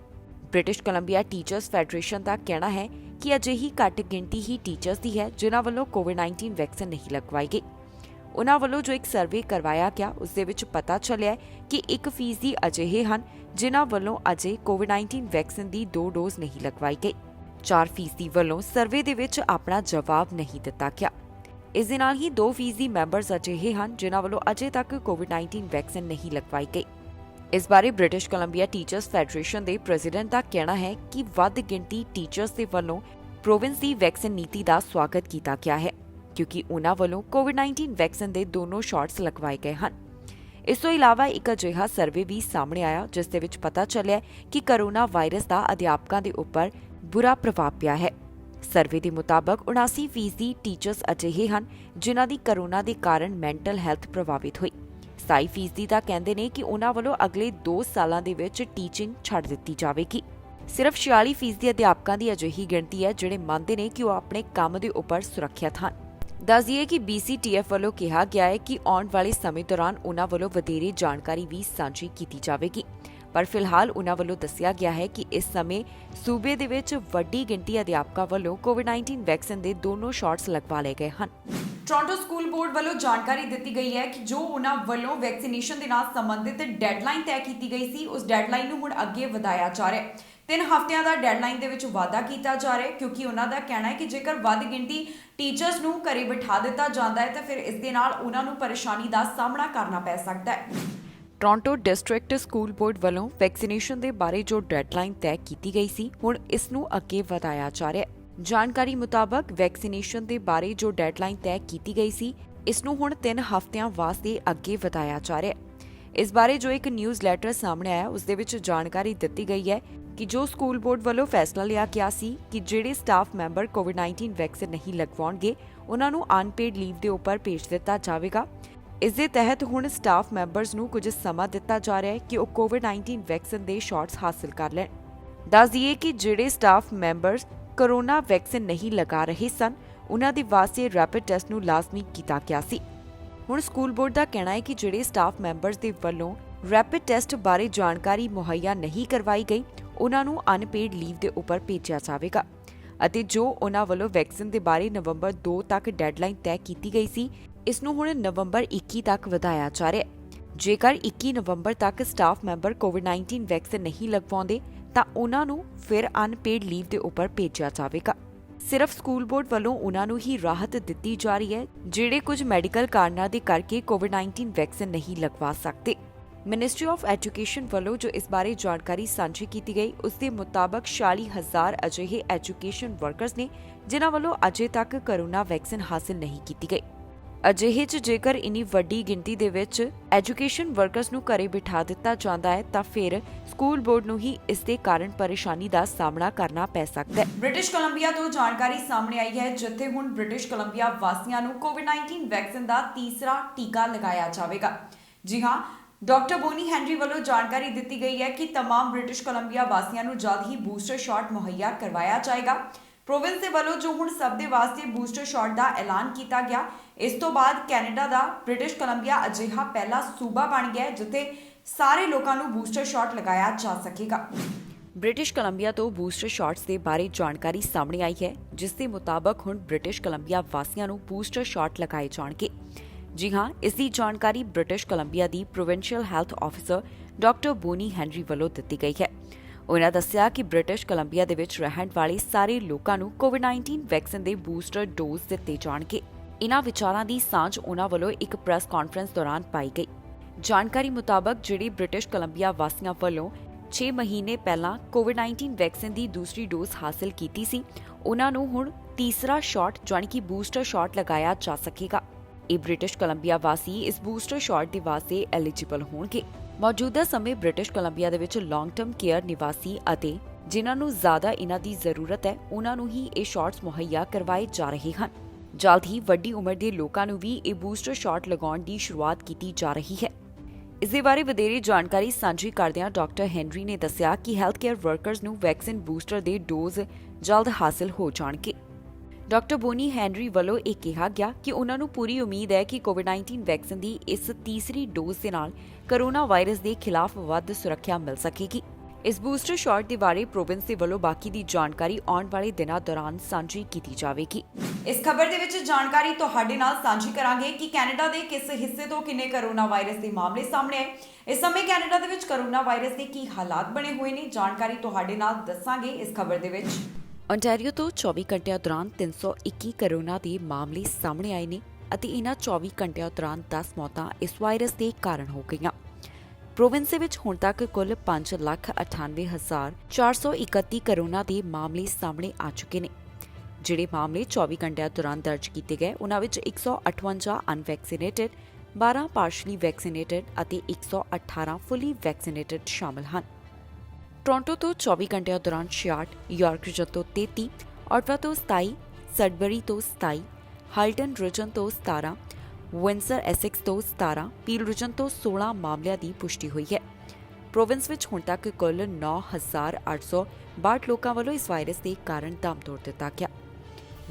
ਬ੍ਰਿਟਿਸ਼ ਕੋਲੰਬੀਆ ਟੀਚਰਸ ਫੈਡਰੇਸ਼ਨ ਦਾ ਕਹਿਣਾ ਹੈ ਕਿ ਅਜਿਹੀ ਘੱਟ ਗਿਣਤੀ ਹੀ ਟੀਚਰਸ ਦੀ ਹੈ ਜਿਨ੍ਹਾਂ ਵੱਲੋਂ ਕੋਵਿਡ-19 ਵੈਕਸੀਨ ਨਹੀਂ ਲਗਵਾਈ ਗਈ। ਉਨ੍ਹਾਂ ਵੱਲੋਂ ਜੋ ਇੱਕ ਸਰਵੇ ਕਰਵਾਇਆ ਗਿਆ, ਉਸ ਦੇ ਵਿੱਚ ਪਤਾ ਚੱਲਿਆ ਕਿ 1% ਅਜਿਹੇ ਹਨ ਜਿਨ੍ਹਾਂ ਵੱਲੋਂ ਅਜੇ ਕੋਵਿਡ-19 ਵੈਕਸੀਨ ਦੀ 2 ਡੋਜ਼ ਨਹੀਂ ਲਗਵਾਈ ਗਈ। 4% ਵੱਲੋਂ ਸਰਵੇ ਦੇ ਵਿੱਚ ਆਪਣਾ ਜਵਾਬ ਨਹੀਂ ਦਿੱਤਾ ਗਿਆ। ਇਸ ਦੇ ਨਾਲ ਹੀ 2% ਮੈਂਬਰਸ ਅਜਿਹੇ ਹਨ ਜਿਨ੍ਹਾਂ ਵੱਲੋਂ ਅਜੇ ਤੱਕ ਕੋਵਿਡ-19 ਵੈਕਸੀਨ ਨਹੀਂ ਲਗਵਾਈ ਗਈ। ਇਸ ਬਾਰੇ ਬ੍ਰਿਟਿਸ਼ ਕੋਲੰਬੀਆ ਟੀਚਰਸ ਫੈਡਰੇਸ਼ਨ ਦੇ ਪ੍ਰੈਜ਼ੀਡੈਂਟ ਦਾ ਕਹਿਣਾ ਹੈ ਕਿ ਵੱਧ ਗਿਣਤੀ ਟੀਚਰਸ ਦੇ ਵੱਲੋਂ ਪ੍ਰੋਵਿੰਸ ਦੀ ਵੈਕਸੀਨ ਨੀਤੀ ਦਾ ਸਵਾਗਤ ਕੀਤਾ ਗਿਆ ਹੈ, ਕਿਉਂਕਿ ਉਨ੍ਹਾਂ ਵੱਲੋਂ ਕੋਵਿਡ-19 ਵੈਕਸੀਨ ਦੇ ਦੋਨੋਂ ਸ਼ਾਟਸ ਲਗਵਾਏ ਗਏ ਹਨ। ਇਸ ਤੋਂ ਇਲਾਵਾ ਇੱਕ ਅਜਿਹਾ ਸਰਵੇ ਵੀ ਸਾਹਮਣੇ ਆਇਆ ਜਿਸ ਦੇ ਵਿੱਚ ਪਤਾ ਚੱਲਿਆ ਕਿ ਕਰੋਨਾ ਵਾਇਰਸ ਦਾ ਅਧਿਆਪਕਾਂ ਦੇ ਉੱਪਰ ਬੁਰਾ ਪ੍ਰਭਾਵ ਪਿਆ ਹੈ। ਸਰਵੇ ਦੇ ਮੁਤਾਬਕ 79% ਟੀਚਰਸ ਅਜਿਹੇ ਹਨ ਜਿਨ੍ਹਾਂ ਦੀ ਕਰੋਨਾ ਦੇ ਕਾਰਨ ਮੈਂਟਲ ਹੈਲਥ ਪ੍ਰਭਾਵਿਤ ਹੋਈ। 27% ਦਾ ਕਹਿੰਦੇ ਨੇ ਕਿ ਉਨ੍ਹਾਂ ਵੱਲੋਂ ਅਗਲੇ 2 ਸਾਲਾਂ ਦੇ ਵਿੱਚ ਟੀਚਿੰਗ ਛੱਡ ਦਿੱਤੀ ਜਾਵੇਗੀ। ਸਿਰਫ 46% ਅਧਿਆਪਕਾਂ ਦੀ ਅਜਿਹੀ ਗਿਣਤੀ ਹੈ ਜਿਹੜੇ ਮੰਨਦੇ ਨੇ ਕਿ ਉਹ ਆਪਣੇ ਕੰਮ ਦੇ ਉੱਪਰ ਸੁਰੱਖਿਅਤ ਹਨ। ਦੱਸ ਦਈਏ ਕਿ BCTF ਵੱਲੋਂ ਕਿਹਾ ਗਿਆ ਹੈ ਕਿ ਆਉਣ ਵਾਲੇ ਸਮੇਂ ਦੌਰਾਨ ਉਨ੍ਹਾਂ ਵੱਲੋਂ ਵਧੇਰੇ ਜਾਣਕਾਰੀ ਵੀ ਸਾਂਝੀ ਕੀਤੀ ਜਾਵੇਗੀ, ਪਰ ਫਿਲਹਾਲ ਉਨ੍ਹਾਂ ਵੱਲੋਂ ਦੱਸਿਆ ਗਿਆ ਹੈ ਕਿ ਇਸ ਸਮੇਂ ਸੂਬੇ ਦੇ ਵਿੱਚ ਵੱਡੀ ਗਿਣਤੀ ਅਧਿਆਪਕਾਂ ਵੱਲੋਂ ਕੋਵਿਡ-19 ਵੈਕਸੀਨ ਦੇ ਦੋਨੋਂ ਸ਼ਾਟਸ ਲਗਵਾ ਲਏ ਗਏ ਹਨ। ਟੋਰਾਂਟੋ ਸਕੂਲ ਬੋਰਡ ਵੱਲੋਂ ਜਾਣਕਾਰੀ ਦਿੱਤੀ ਗਈ ਹੈ ਕਿ ਜੋ ਉਹਨਾਂ ਵੱਲੋਂ ਵੈਕਸੀਨੇਸ਼ਨ ਦੇ ਨਾਲ ਸੰਬੰਧਿਤ ਡੈਡਲਾਈਨ ਤੈਅ ਕੀਤੀ ਗਈ ਸੀ, ਉਸ ਡੈਡਲਾਈਨ ਨੂੰ ਹੁਣ ਅੱਗੇ ਵਧਾਇਆ ਜਾ ਰਿਹਾ ਹੈ। 3 ਹਫ਼ਤਿਆਂ ਦਾ ਡੈਡਲਾਈਨ ਦੇ ਵਿੱਚ ਵਾਧਾ ਕੀਤਾ ਜਾ ਰਿਹਾ ਹੈ, ਕਿਉਂਕਿ ਉਹਨਾਂ ਦਾ ਕਹਿਣਾ ਹੈ ਕਿ ਜੇਕਰ ਵੱਧ ਗਿਣਤੀ ਟੀਚਰਸ ਨੂੰ ਘਰੇ ਬਿਠਾ ਦਿੱਤਾ ਜਾਂਦਾ ਹੈ ਤਾਂ ਫਿਰ ਇਸ ਦੇ ਨਾਲ ਉਹਨਾਂ ਨੂੰ ਪਰੇਸ਼ਾਨੀ ਦਾ ਸਾਹਮਣਾ ਕਰਨਾ ਪੈ ਸਕਦਾ ਹੈ। ਟੋਰਾਂਟੋ ਡਿਸਟ੍ਰਿਕਟ ਸਕੂਲ ਬੋਰਡ ਵੱਲੋਂ ਵੈਕਸੀਨੇਸ਼ਨ ਦੇ ਬਾਰੇ ਜੋ ਡੈਡਲਾਈਨ ਤੈਅ ਕੀਤੀ ਗਈ ਸੀ, ਹੁਣ ਇਸ ਨੂੰ ਅੱਗੇ ਵਧਾਇਆ ਜਾ ਰਿਹਾ ਹੈ। ਜਾਣਕਾਰੀ ਮੁਤਾਬਕ ਵੈਕਸੀਨੇਸ਼ਨ ਦੇ ਬਾਰੇ ਜੋ ਡੈਡਲਾਈਨ ਤੈਅ ਕੀਤੀ ਗਈ ਸੀ, ਇਸ ਨੂੰ ਹੁਣ 3 ਹਫ਼ਤਿਆਂ ਵਾਸਤੇ ਅੱਗੇ ਵਧਾਇਆ ਜਾ ਰਿਹਾ ਹੈ। ਇਸ ਬਾਰੇ ਜੋ ਇੱਕ ਨਿਊਜ਼ ਲੈਟਰ ਸਾਹਮਣੇ ਆਇਆ, ਉਸ ਦੇ ਵਿੱਚ ਜਾਣਕਾਰੀ ਦਿੱਤੀ ਗਈ ਹੈ ਕਿ ਜੋ ਸਕੂਲ ਬੋਰਡ ਵੱਲੋਂ ਫੈਸਲਾ ਲਿਆ ਗਿਆ ਸੀ ਕਿ ਜਿਹੜੇ ਸਟਾਫ ਮੈਂਬਰ ਕੋਵਿਡ-19 ਵੈਕਸੀਨ ਨਹੀਂ ਲਗਵਾਉਣਗੇ, ਉਹਨਾਂ ਨੂੰ ਅਨਪੇਡ ਲੀਵ ਦੇ ਉੱਪਰ ਭੇਜ ਦਿੱਤਾ ਜਾਵੇਗਾ। ਇਸ ਦੇ ਤਹਿਤ ਹੁਣ ਸਟਾਫ ਮੈਂਬਰਸ ਨੂੰ ਕੁਝ ਸਮਾਂ ਦਿੱਤਾ ਜਾ ਰਿਹਾ ਹੈ ਕਿ ਉਹ ਕੋਵਿਡ-19 ਵੈਕਸੀਨ ਦੇ ਸ਼ਾਟਸ ਹਾਸਲ ਕਰ ਲੈਣ। ਦੱਸ ਦਈਏ ਕਿ ਜਿਹੜੇ ਸਟਾਫ ਮੈਂਬਰਸ ਕੋਰੋਨਾ ਵੈਕਸੀਨ ਨਹੀਂ ਲਗਾ ਰਹੇ ਸਨ, ਉਨ੍ਹਾਂ ਦੇ ਵਾਸਤੇ ਰੈਪਿਡ ਟੈਸਟ ਨੂੰ ਲਾਜ਼ਮੀ ਕੀਤਾ ਗਿਆ ਸੀ। ਹੁਣ ਸਕੂਲ ਬੋਰਡ ਦਾ ਕਹਿਣਾ ਹੈ ਕਿ ਜਿਹੜੇ ਸਟਾਫ ਮੈਂਬਰਸ ਦੇ ਵੱਲੋਂ ਰੈਪਿਡ ਟੈਸਟ ਬਾਰੇ ਜਾਣਕਾਰੀ ਮੁਹੱਈਆ ਨਹੀਂ ਕਰਵਾਈ ਗਈ, ਉਨ੍ਹਾਂ ਨੂੰ ਅਨਪੇਡ ਲੀਵ ਦੇ ਉੱਪਰ ਭੇਜਿਆ ਜਾਵੇਗਾ ਅਤੇ ਜੋ ਉਨ੍ਹਾਂ ਵੱਲੋਂ ਵੈਕਸੀਨ ਦੇ ਬਾਰੇ ਨਵੰਬਰ 2 ਤੱਕ ਡੈਡਲਾਈਨ ਤੈਅ ਕੀਤੀ ਗਈ ਸੀ, ਇਸ ਨੂੰ ਹੁਣ ਨਵੰਬਰ 21 ਤੱਕ ਵਧਾਇਆ ਜਾ ਰਿਹਾ ਹੈ। ਜੇਕਰ 21 ਨਵੰਬਰ ਤੱਕ ਸਟਾਫ ਮੈਂਬਰ ਕੋਵਿਡ-19 ਵੈਕਸੀਨ ਨਹੀਂ ਲਗਵਾਉਂਦੇ ਤਾਂ ਉਨ੍ਹਾਂ ਨੂੰ ਫਿਰ ਅਨਪੇਡ ਲੀਵ ਦੇ ਉੱਪਰ ਭੇਜਿਆ ਜਾਵੇਗਾ। ਸਿਰਫ ਸਕੂਲ ਬੋਰਡ ਵੱਲੋਂ ਉਨ੍ਹਾਂ ਨੂੰ ਹੀ ਰਾਹਤ ਦਿੱਤੀ ਜਾ ਰਹੀ ਹੈ ਜਿਹੜੇ ਕੁਝ ਮੈਡੀਕਲ ਕਾਰਨਾਂ ਦੇ ਕਰਕੇ ਕੋਵਿਡ-19 ਵੈਕਸੀਨ ਨਹੀਂ ਲਗਵਾ ਸਕਦੇ। ਮਿਨਿਸਟਰੀ ਆਫ ਐਜੂਕੇਸ਼ਨ ਵੱਲੋਂ ਜੋ ਇਸ ਬਾਰੇ ਜਾਣਕਾਰੀ ਸਾਂਝੀ ਕੀਤੀ ਗਈ, ਉਸ ਦੇ ਮੁਤਾਬਕ 46,000 ਅਜਿਹੇ ਐਜੂਕੇਸ਼ਨ ਵਰਕਰਸ ਨੇ ਜਿਨ੍ਹਾਂ ਵੱਲੋਂ ਅਜੇ ਤੱਕ ਕੋਰੋਨਾ ਵੈਕਸੀਨ ਹਾਸਲ ਨਹੀਂ ਕੀਤੀ ਗਈ। ਅਜਿਹੇ 'ਚ ਜੇਕਰ ਇੰਨੀ ਵੱਡੀ ਗਿਣਤੀ ਦੇ ਵਿੱਚ ਐਜੂਕੇਸ਼ਨ ਵਰਕਰਸ ਨੂੰ ਘਰੇ ਬਿਠਾ ਦਿੱਤਾ ਜਾਂਦਾ ਹੈ ਤਾਂ ਫਿਰ ਸਕੂਲ ਬੋਰਡ ਨੂੰ ਹੀ ਇਸ ਦੇ ਕਾਰਨ ਪਰੇਸ਼ਾਨੀ ਦਾ ਸਾਹਮਣਾ ਕਰਨਾ ਪੈ ਸਕਦਾ ਹੈ। ਬ੍ਰਿਟਿਸ਼ ਕੋਲੰਬੀਆ ਤੋਂ ਜਾਣਕਾਰੀ ਸਾਹਮਣੇ ਆਈ ਹੈ, ਜਿੱਥੇ ਹੁਣ ਬ੍ਰਿਟਿਸ਼ ਕੋਲੰਬੀਆ ਵਾਸੀਆਂ ਨੂੰ ਕੋਵਿਡ-19 ਵੈਕਸੀਨ ਦਾ ਤੀਸਰਾ ਟੀਕਾ ਲਗਾਇਆ ਜਾਵੇਗਾ। ਜੀ ਹਾਂ, ਡਾਕਟਰ ਬੋਨੀ ਹੈਨਰੀ ਵੱਲੋਂ ਜਾਣਕਾਰੀ ਦਿੱਤੀ ਗਈ ਹੈ ਕਿ तमाम ਬ੍ਰਿਟਿਸ਼ ਕੋਲੰਬੀਆ ਵਾਸੀਆਂ ਨੂੰ ਜਲਦ ਹੀ ਬੂਸਟਰ ਸ਼ਾਟ ਮੁਹੱਈਆ ਕਰਵਾਇਆ ਜਾਏਗਾ। ਪ੍ਰੋਵਿੰਸ ਦੇ ਵੱਲੋਂ ਜੋ ਹੁਣ ਸਭ ਦੇ ਵਾਸਤੇ ਬੂਸਟਰ ਸ਼ਾਟ ਦਾ ਐਲਾਨ ਕੀਤਾ ਗਿਆ, ਇਸ ਤੋਂ ਬਾਅਦ ਕੈਨੇਡਾ ਦਾ ਬ੍ਰਿਟਿਸ਼ ਕੋਲੰਬੀਆ ਅਜਿਹਾ ਪਹਿਲਾ ਸੂਬਾ ਬਣ ਗਿਆ ਜਿੱਥੇ ਸਾਰੇ ਲੋਕਾਂ ਨੂੰ ਬੂਸਟਰ ਸ਼ਾਟ ਲਗਾਇਆ ਜਾ ਸਕੇਗਾ। ਬ੍ਰਿਟਿਸ਼ ਕੋਲੰਬੀਆ ਤੋਂ ਬੂਸਟਰ ਸ਼ਾਟਸ ਦੇ ਬਾਰੇ ਜਾਣਕਾਰੀ ਸਾਹਮਣੇ ਆਈ ਹੈ, ਜਿਸ ਦੇ ਮੁਤਾਬਕ ਹੁਣ ਬ੍ਰਿਟਿਸ਼ ਕੋਲੰਬੀਆ ਵਾਸੀਆਂ ਨੂੰ ਬੂਸਟਰ ਸ਼ਾਟ ਲਗਾਏ ਜਾਣਗੇ। ਜੀ ਹਾਂ, ਇਸ ਦੀ ਜਾਣਕਾਰੀ ਬ੍ਰਿਟਿਸ਼ ਕੋਲੰਬੀਆ ਦੀ provincial health officer doctor Bonnie Henry ਵੱਲੋਂ ਦਿੱਤੀ ਗਈ ਹੈ। ਉਨ੍ਹਾਂ ਦੱਸਿਆ ਕਿ ਬ੍ਰਿਟਿਸ਼ ਕੋਲੰਬੀਆ ਦੇ ਵਿੱਚ ਰਹਿਣ ਵਾਲੇ ਸਾਰੇ ਲੋਕਾਂ ਨੂੰ ਕੋਵਿਡ-19 ਵੈਕਸੀਨ ਦੇ ਬੂਸਟਰ ਡੋਜ਼ ਦਿੱਤੇ ਜਾਣਗੇ। ਇਨ੍ਹਾਂ ਵਿਚਾਰਾਂ ਦੀ ਸਾਂਝ ਉਨ੍ਹਾਂ ਵੱਲੋਂ ਇੱਕ ਪ੍ਰੈਸ ਕਾਨਫਰੰਸ ਦੌਰਾਨ ਪਾਈ ਗਈ। ਜਾਣਕਾਰੀ ਮੁਤਾਬਕ ਜਿਹੜੇ ਬ੍ਰਿਟਿਸ਼ ਕੋਲੰਬੀਆ ਵਾਸੀਆਂ ਵੱਲੋਂ 6 ਮਹੀਨੇ ਪਹਿਲਾਂ ਕੋਵਿਡ-19 ਵੈਕਸੀਨ ਦੀ ਦੂਸਰੀ ਡੋਜ਼ ਹਾਸਲ ਕੀਤੀ ਸੀ, ਉਨ੍ਹਾਂ ਨੂੰ ਹੁਣ ਤੀਸਰਾ ਸ਼ਾਟ ਜਾਣੀ ਕਿ ਬੂਸਟਰ ਸ਼ਾਟ ਲਗਾਇਆ ਜਾ ਸਕੇਗਾ। ਇਹ ਬ੍ਰਿਟਿਸ਼ ਕੋਲੰਬੀਆ ਵਾਸੀ ਇਸ ਬੂਸਟਰ ਸ਼ਾਟ ਦੇ ਵਾਸਤੇ ਐਲੀਜੀਬਲ ਹੋਣਗੇ। ਮੌਜੂਦਾ ਸਮੇਂ ਬ੍ਰਿਟਿਸ਼ ਕੋਲੰਬੀਆ ਦੇ ਵਿੱਚ ਲੌਂਗ ਟਰਮ ਕੇਅਰ ਨਿਵਾਸੀ ਅਤੇ ਜਿਨ੍ਹਾਂ ਨੂੰ ਜ਼ਿਆਦਾ ਇਹਨਾਂ ਦੀ ਜ਼ਰੂਰਤ ਹੈ, ਉਹਨਾਂ ਨੂੰ ਹੀ ਇਹ ਸ਼ਾਟਸ ਮੁਹੱਈਆ ਕਰਵਾਏ ਜਾ ਰਹੇ ਹਨ। ਜਲਦ ਹੀ ਵੱਡੀ ਉਮਰ ਦੇ ਲੋਕਾਂ ਨੂੰ ਵੀ ਇਹ ਬੂਸਟਰ ਸ਼ਾਟ ਲਗਾਉਣ ਦੀ ਸ਼ੁਰੂਆਤ ਕੀਤੀ ਜਾ ਰਹੀ ਹੈ। ਇਸ ਦੇ ਬਾਰੇ ਵਧੇਰੇ ਜਾਣਕਾਰੀ ਸਾਂਝੀ ਕਰਦਿਆਂ ਡਾਕਟਰ ਹੈਨਰੀ ਨੇ ਦੱਸਿਆ ਕਿ ਹੈਲਥ ਕੇਅਰ ਵਰਕਰਸ ਨੂੰ ਵੈਕਸੀਨ ਬੂਸਟਰ ਦੇ ਡੋਜ਼ ਜਲਦ ਹਾਸਲ ਹੋ ਜਾਣਗੇ। ਡਾਕਟਰ ਬੋਨੀ ਹੈਨਰੀ ਵੱਲੋਂ ਇਹ ਕਿਹਾ ਗਿਆ ਕਿ ਉਨ੍ਹਾਂ ਨੂੰ ਪੂਰੀ ਉਮੀਦ ਹੈ ਕਿ ਕੋਵਿਡ-19 ਵੈਕਸੀਨ ਦੀ ਇਸ ਤੀਸਰੀ ਡੋਜ਼ ਦੇ ਨਾਲ ਕੋਰੋਨਾ ਵਾਇਰਸ ਦੇ ਖਿਲਾਫ ਵੱਧ ਸੁਰੱਖਿਆ ਮਿਲ ਸਕੇਗੀ। ਇਸ ਬੂਸਟਰ ਸ਼ਾਟ ਦੇ ਬਾਰੇ ਪ੍ਰੋਵਿੰਸ ਦੇ ਵੱਲੋਂ ਬਾਕੀ ਦੀ ਜਾਣਕਾਰੀ ਆਉਣ ਵਾਲੇ ਦਿਨਾਂ ਦੌਰਾਨ ਸਾਂਝੀ ਕੀਤੀ ਜਾਵੇਗੀ। ਇਸ ਖਬਰ ਦੇ ਵਿੱਚ ਜਾਣਕਾਰੀ ਤੁਹਾਡੇ ਨਾਲ ਸਾਂਝੀ ਕਰਾਂਗੇ ਕਿ ਕੈਨੇਡਾ ਦੇ ਕਿਸ ਹਿੱਸੇ ਤੋਂ ਕਿੰਨੇ ਕੋਰੋਨਾ ਵਾਇਰਸ ਦੇ ਮਾਮਲੇ ਸਾਹਮਣੇ ਆਏ। ਇਸ ਸਮੇਂ ਕੈਨੇਡਾ ਦੇ ਵਿੱਚ ਕੋਰੋਨਾ ਵਾਇਰਸ ਦੇ ਕੀ ਹਾਲਾਤ ਬਣੇ ਹੋਏ ਨੇ, ਜਾਣਕਾਰੀ ਤੁਹਾਡੇ ਨਾਲ ਦੱਸਾਂਗੇ ਇਸ ਖਬਰ ਦੇ ਵਿੱਚ। ontario ਤੋਂ 24 ਘੰਟਿਆਂ ਦੌਰਾਨ 321 ਕੋਰੋਨਾ ਦੇ ਮਾਮਲੇ ਸਾਹਮਣੇ ਆਏ ਨੇ ਅਤੇ ਇਹਨਾਂ 24 ਘੰਟਿਆਂ ਦੌਰਾਨ 10 ਮੌਤਾਂ ਇਸ ਵਾਇਰਸ ਦੇ ਕਾਰਨ ਹੋ ਗਈਆਂ। ਪ੍ਰੋਵਿੰਸ ਦੇ ਵਿੱਚ ਹੁਣ ਤੱਕ ਕੁੱਲ 5,98,431 ਕੋਰੋਨਾ ਦੇ ਮਾਮਲੇ ਸਾਹਮਣੇ ਆ ਚੁੱਕੇ ਨੇ। ਜਿਹੜੇ ਮਾਮਲੇ 24 ਘੰਟਿਆਂ ਦੌਰਾਨ ਦਰਜ ਕੀਤੇ ਗਏ, ਉਹਨਾਂ ਵਿੱਚ 158 ਅਨਵੈਕਸੀਨੇਟਡ, 12 ਪਾਰਸ਼ਲੀ ਵੈਕਸੀਨੇਟਡ ਅਤੇ 118 ਫੁੱਲੀ ਵੈਕਸੀਨੇਟਡ ਸ਼ਾਮਲ ਹਨ। ਟੋਰਾਂਟੋ ਤੋਂ 24 ਘੰਟਿਆਂ ਦੌਰਾਨ 66, ਯਾਰਕ ਰੀਜਨ ਤੋਂ 33, ਆਟਵਾ ਤੋਂ 27, ਸਡਬਰੀ ਤੋਂ 27, ਹਾਲਟਨ ਰੀਜਨ ਤੋਂ 17, ਵਿੰਸਰ ਐਸੈਕਸ ਤੋਂ 17, ਪੀਲ ਰੀਜਨ ਤੋਂ 16 ਮਾਮਲਿਆਂ ਦੀ ਪੁਸ਼ਟੀ ਹੋਈ ਹੈ। ਪ੍ਰੋਵਿੰਸ ਵਿੱਚ ਹੁਣ ਤੱਕ ਕੁੱਲ 9,862 ਲੋਕਾਂ ਵੱਲੋਂ ਇਸ ਵਾਇਰਸ ਦੇ ਕਾਰਨ ਦਮ ਤੋੜ ਦਿੱਤਾ ਗਿਆ।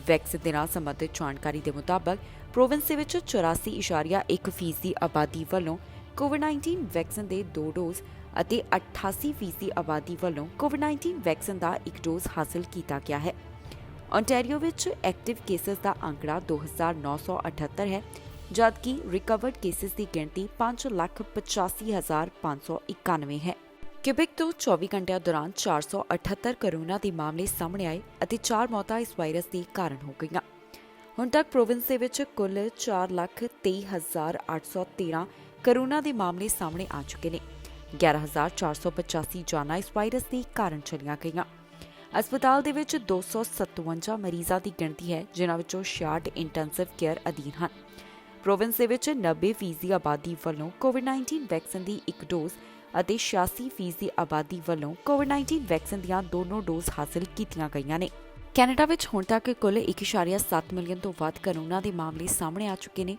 ਵੈਕਸੀਨ ਦੇ ਨਾਲ ਸੰਬੰਧਿਤ ਜਾਣਕਾਰੀ ਦੇ ਮੁਤਾਬਕ ਪ੍ਰੋਵਿੰਸ ਦੇ ਵਿੱਚ 84.1% ਆਬਾਦੀ ਵੱਲੋਂ ਕੋਵਿਡ-19 ਵੈਕਸੀਨ ਦੇ 2 ਡੋਜ਼ ਅਤੇ 88% ਆਬਾਦੀ ਵੱਲੋਂ ਕੋਵਿਡ-19 ਵੈਕਸੀਨ ਦਾ 1 ਡੋਜ਼ ਹਾਸਲ ਕੀਤਾ ਗਿਆ ਹੈ। ontario ਵਿੱਚ ਐਕਟਿਵ ਕੇਸਿਸ ਦਾ ਅੰਕੜਾ 2,978 ਹੈ, ਜਦਕਿ ਰਿਕਵਰਡ ਕੇਸਿਸ ਦੀ ਗਿਣਤੀ 5,85,591 ਹੈ। ਕਿਬਿਕ ਤੋਂ 24 ਘੰਟਿਆਂ ਦੌਰਾਨ 478 ਕੋਰੋਨਾ ਦੇ ਮਾਮਲੇ ਸਾਹਮਣੇ ਆਏ ਅਤੇ 4 ਮੌਤਾਂ ਇਸ ਵਾਇਰਸ ਦੇ ਕਾਰਨ ਹੋ ਗਈਆਂ। ਹੁਣ ਤੱਕ ਪ੍ਰੋਵਿੰਸ ਦੇ ਵਿੱਚ ਕੁੱਲ 4,23,813 ਕੋਰੋਨਾ ਦੇ ਮਾਮਲੇ ਸਾਹਮਣੇ ਆ ਚੁੱਕੇ ਨੇ। 11,485 ਜਾਨਾਂ ਇਸ ਵਾਇਰਸ ਦੇ ਕਾਰਨ ਚਲੀਆਂ ਗਈਆਂ। ਹਸਪਤਾਲ ਦੇ ਵਿੱਚ 257 ਮਰੀਜ਼ਾਂ ਦੀ ਗਿਣਤੀ ਹੈ, ਜਿਨ੍ਹਾਂ ਵਿੱਚੋਂ 66 ਇੰਟੈਂਸਿਵ ਕੇਅਰ ਅਧੀਨ ਹਨ। ਪ੍ਰੋਵਿੰਸ ਦੇ ਵਿੱਚ 90% ਆਬਾਦੀ ਵੱਲੋਂ ਕੋਵਿਡ-19 ਵੈਕਸੀਨ ਦੀ 1 ਡੋਜ਼ ਅਤੇ 86% ਆਬਾਦੀ ਵੱਲੋਂ ਕੋਵਿਡ-19 ਵੈਕਸੀਨ ਦੀਆਂ ਦੋਨੋਂ ਡੋਜ਼ ਹਾਸਲ ਕੀਤੀਆਂ ਗਈਆਂ ਨੇ। ਕੈਨੇਡਾ ਵਿੱਚ ਹੁਣ ਤੱਕ ਕੁੱਲ 1.7 ਮਿਲੀਅਨ ਤੋਂ ਵੱਧ ਕੋਰੋਨਾ ਦੇ ਮਾਮਲੇ ਸਾਹਮਣੇ ਆ ਚੁੱਕੇ ਨੇ।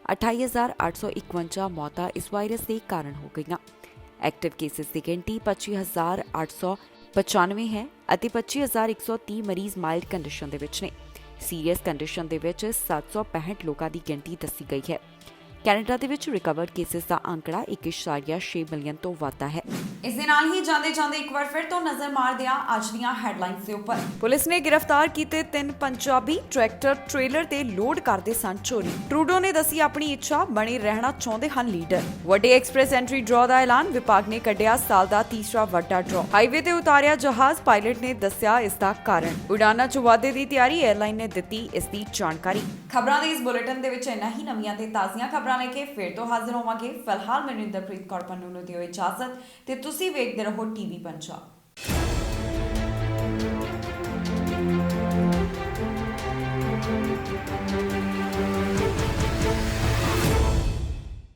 28,851 ਮੌਤਾਂ ਇਸ ਵਾਇਰਸ ਦੇ ਕਾਰਨ ਹੋ ਗਈਆਂ। ਐਕਟਿਵ ਕੇਸਿਸ ਦੀ ਗਿਣਤੀ 25,855 95 ਹੈ ਅਤੇ 25130 ਮਰੀਜ਼ ਮਾਈਲਡ ਕੰਡੀਸ਼ਨ ਦੇ ਵਿੱਚ ਨੇ। ਸੀਰੀਅਸ ਕੰਡੀਸ਼ਨ ਦੇ ਵਿੱਚ 765 ਲੋਕਾਂ ਦੀ ਗਿਣਤੀ ਦੱਸੀ ਗਈ ਹੈ। ਕੈਨੇਡਾ ਦੇ ਵਿੱਚ ਰਿਕਵਰਡ ਕੇਸਿਸ ਦਾ ਅੰਕੜਾ 1.6 ਮਿਲੀਅਨ ਤੋਂ ਵੱਧ ਹੈ। ਇਸ ਦੇ ਨਾਲ ਹੀ ਜਾਂਦੇ ਇੱਕ ਵਾਰ ਫਿਰ ਤੋਂ ਨਜ਼ਰ ਮਾਰਦੇ ਹਾਂ ਅੱਜ ਦੀਆਂ ਹੈਡਲਾਈਨਸ ਦੇ ਉੱਪਰ। ਪੁਲਿਸ ਨੇ ਗ੍ਰਿਫਤਾਰ ਕੀਤੇ 3 ਪੰਜਾਬੀ ਟਰੈਕਟਰ ਟ੍ਰੇਲਰ ਤੇ ਲੋਡ ਕਰਦੇ ਸਨ ਚੋਰੀ। ਟਰੂਡੋ ਨੇ ਦੱਸੀ ਆਪਣੀ ਇੱਛਾ, ਬਣੇ ਰਹਿਣਾ ਚਾਹੁੰਦੇ ਹਨ ਲੀਡਰ। ਵੱਡੇ ਐਕਸਪ੍ਰੈਸ ਐਂਟਰੀ ਡਰਾਅ ਦਾ ਐਲਾਨ, ਵਿਭਾਗ ਨੇ ਕੱਢਿਆ ਸਾਲ ਦਾ ਤੀਸਰਾ ਵੱਡਾ ਡਰਾਅ। ਹਾਈਵੇ ਤੇ ਉਤਾਰਿਆ ਜਹਾਜ਼, ਪਾਇਲਟ ਨੇ ਦੱਸਿਆ ਇਸ ਦਾ ਕਾਰਨ। ਉਡਾਨਾਂ 'ਚ ਵਾਧੇ ਦੀ ਤਿਆਰੀ, 에ਅਰਲਾਈਨ ਨੇ ਦਿੱਤੀ ਇਸ ਦੀ ਜਾਣਕਾਰੀ। ਖਬਰਾਂ ਦੇ ਇਸ ਬੁਲੇਟਿਨ ਦੇ ਵਿੱਚ ਇੰਨਾ ਹੀ। ਨਵੀਆਂ ਤੇ ਤਾਜ਼ੀਆਂ ਖਬਰਾਂ ਲੈ ਕੇ ਫਿਰ ਤੋਂ ਹਾਜ਼ਰ ਹੋਵਾਂਗੇ। ਫਿਲਹਾਲ ਮੈਨੂੰ ਇੰਦਰਪ੍ਰੀਤ ਕੌਰ ਪੰਨੂ ਨੂੰ ਦਿਓ ਇਜਾਜ਼ਤ ਤੇ ਤੁਸੀਂ ਵੇਖਦੇ ਰਹੋ ਟੀਵੀ ਪੰਜਾਬ।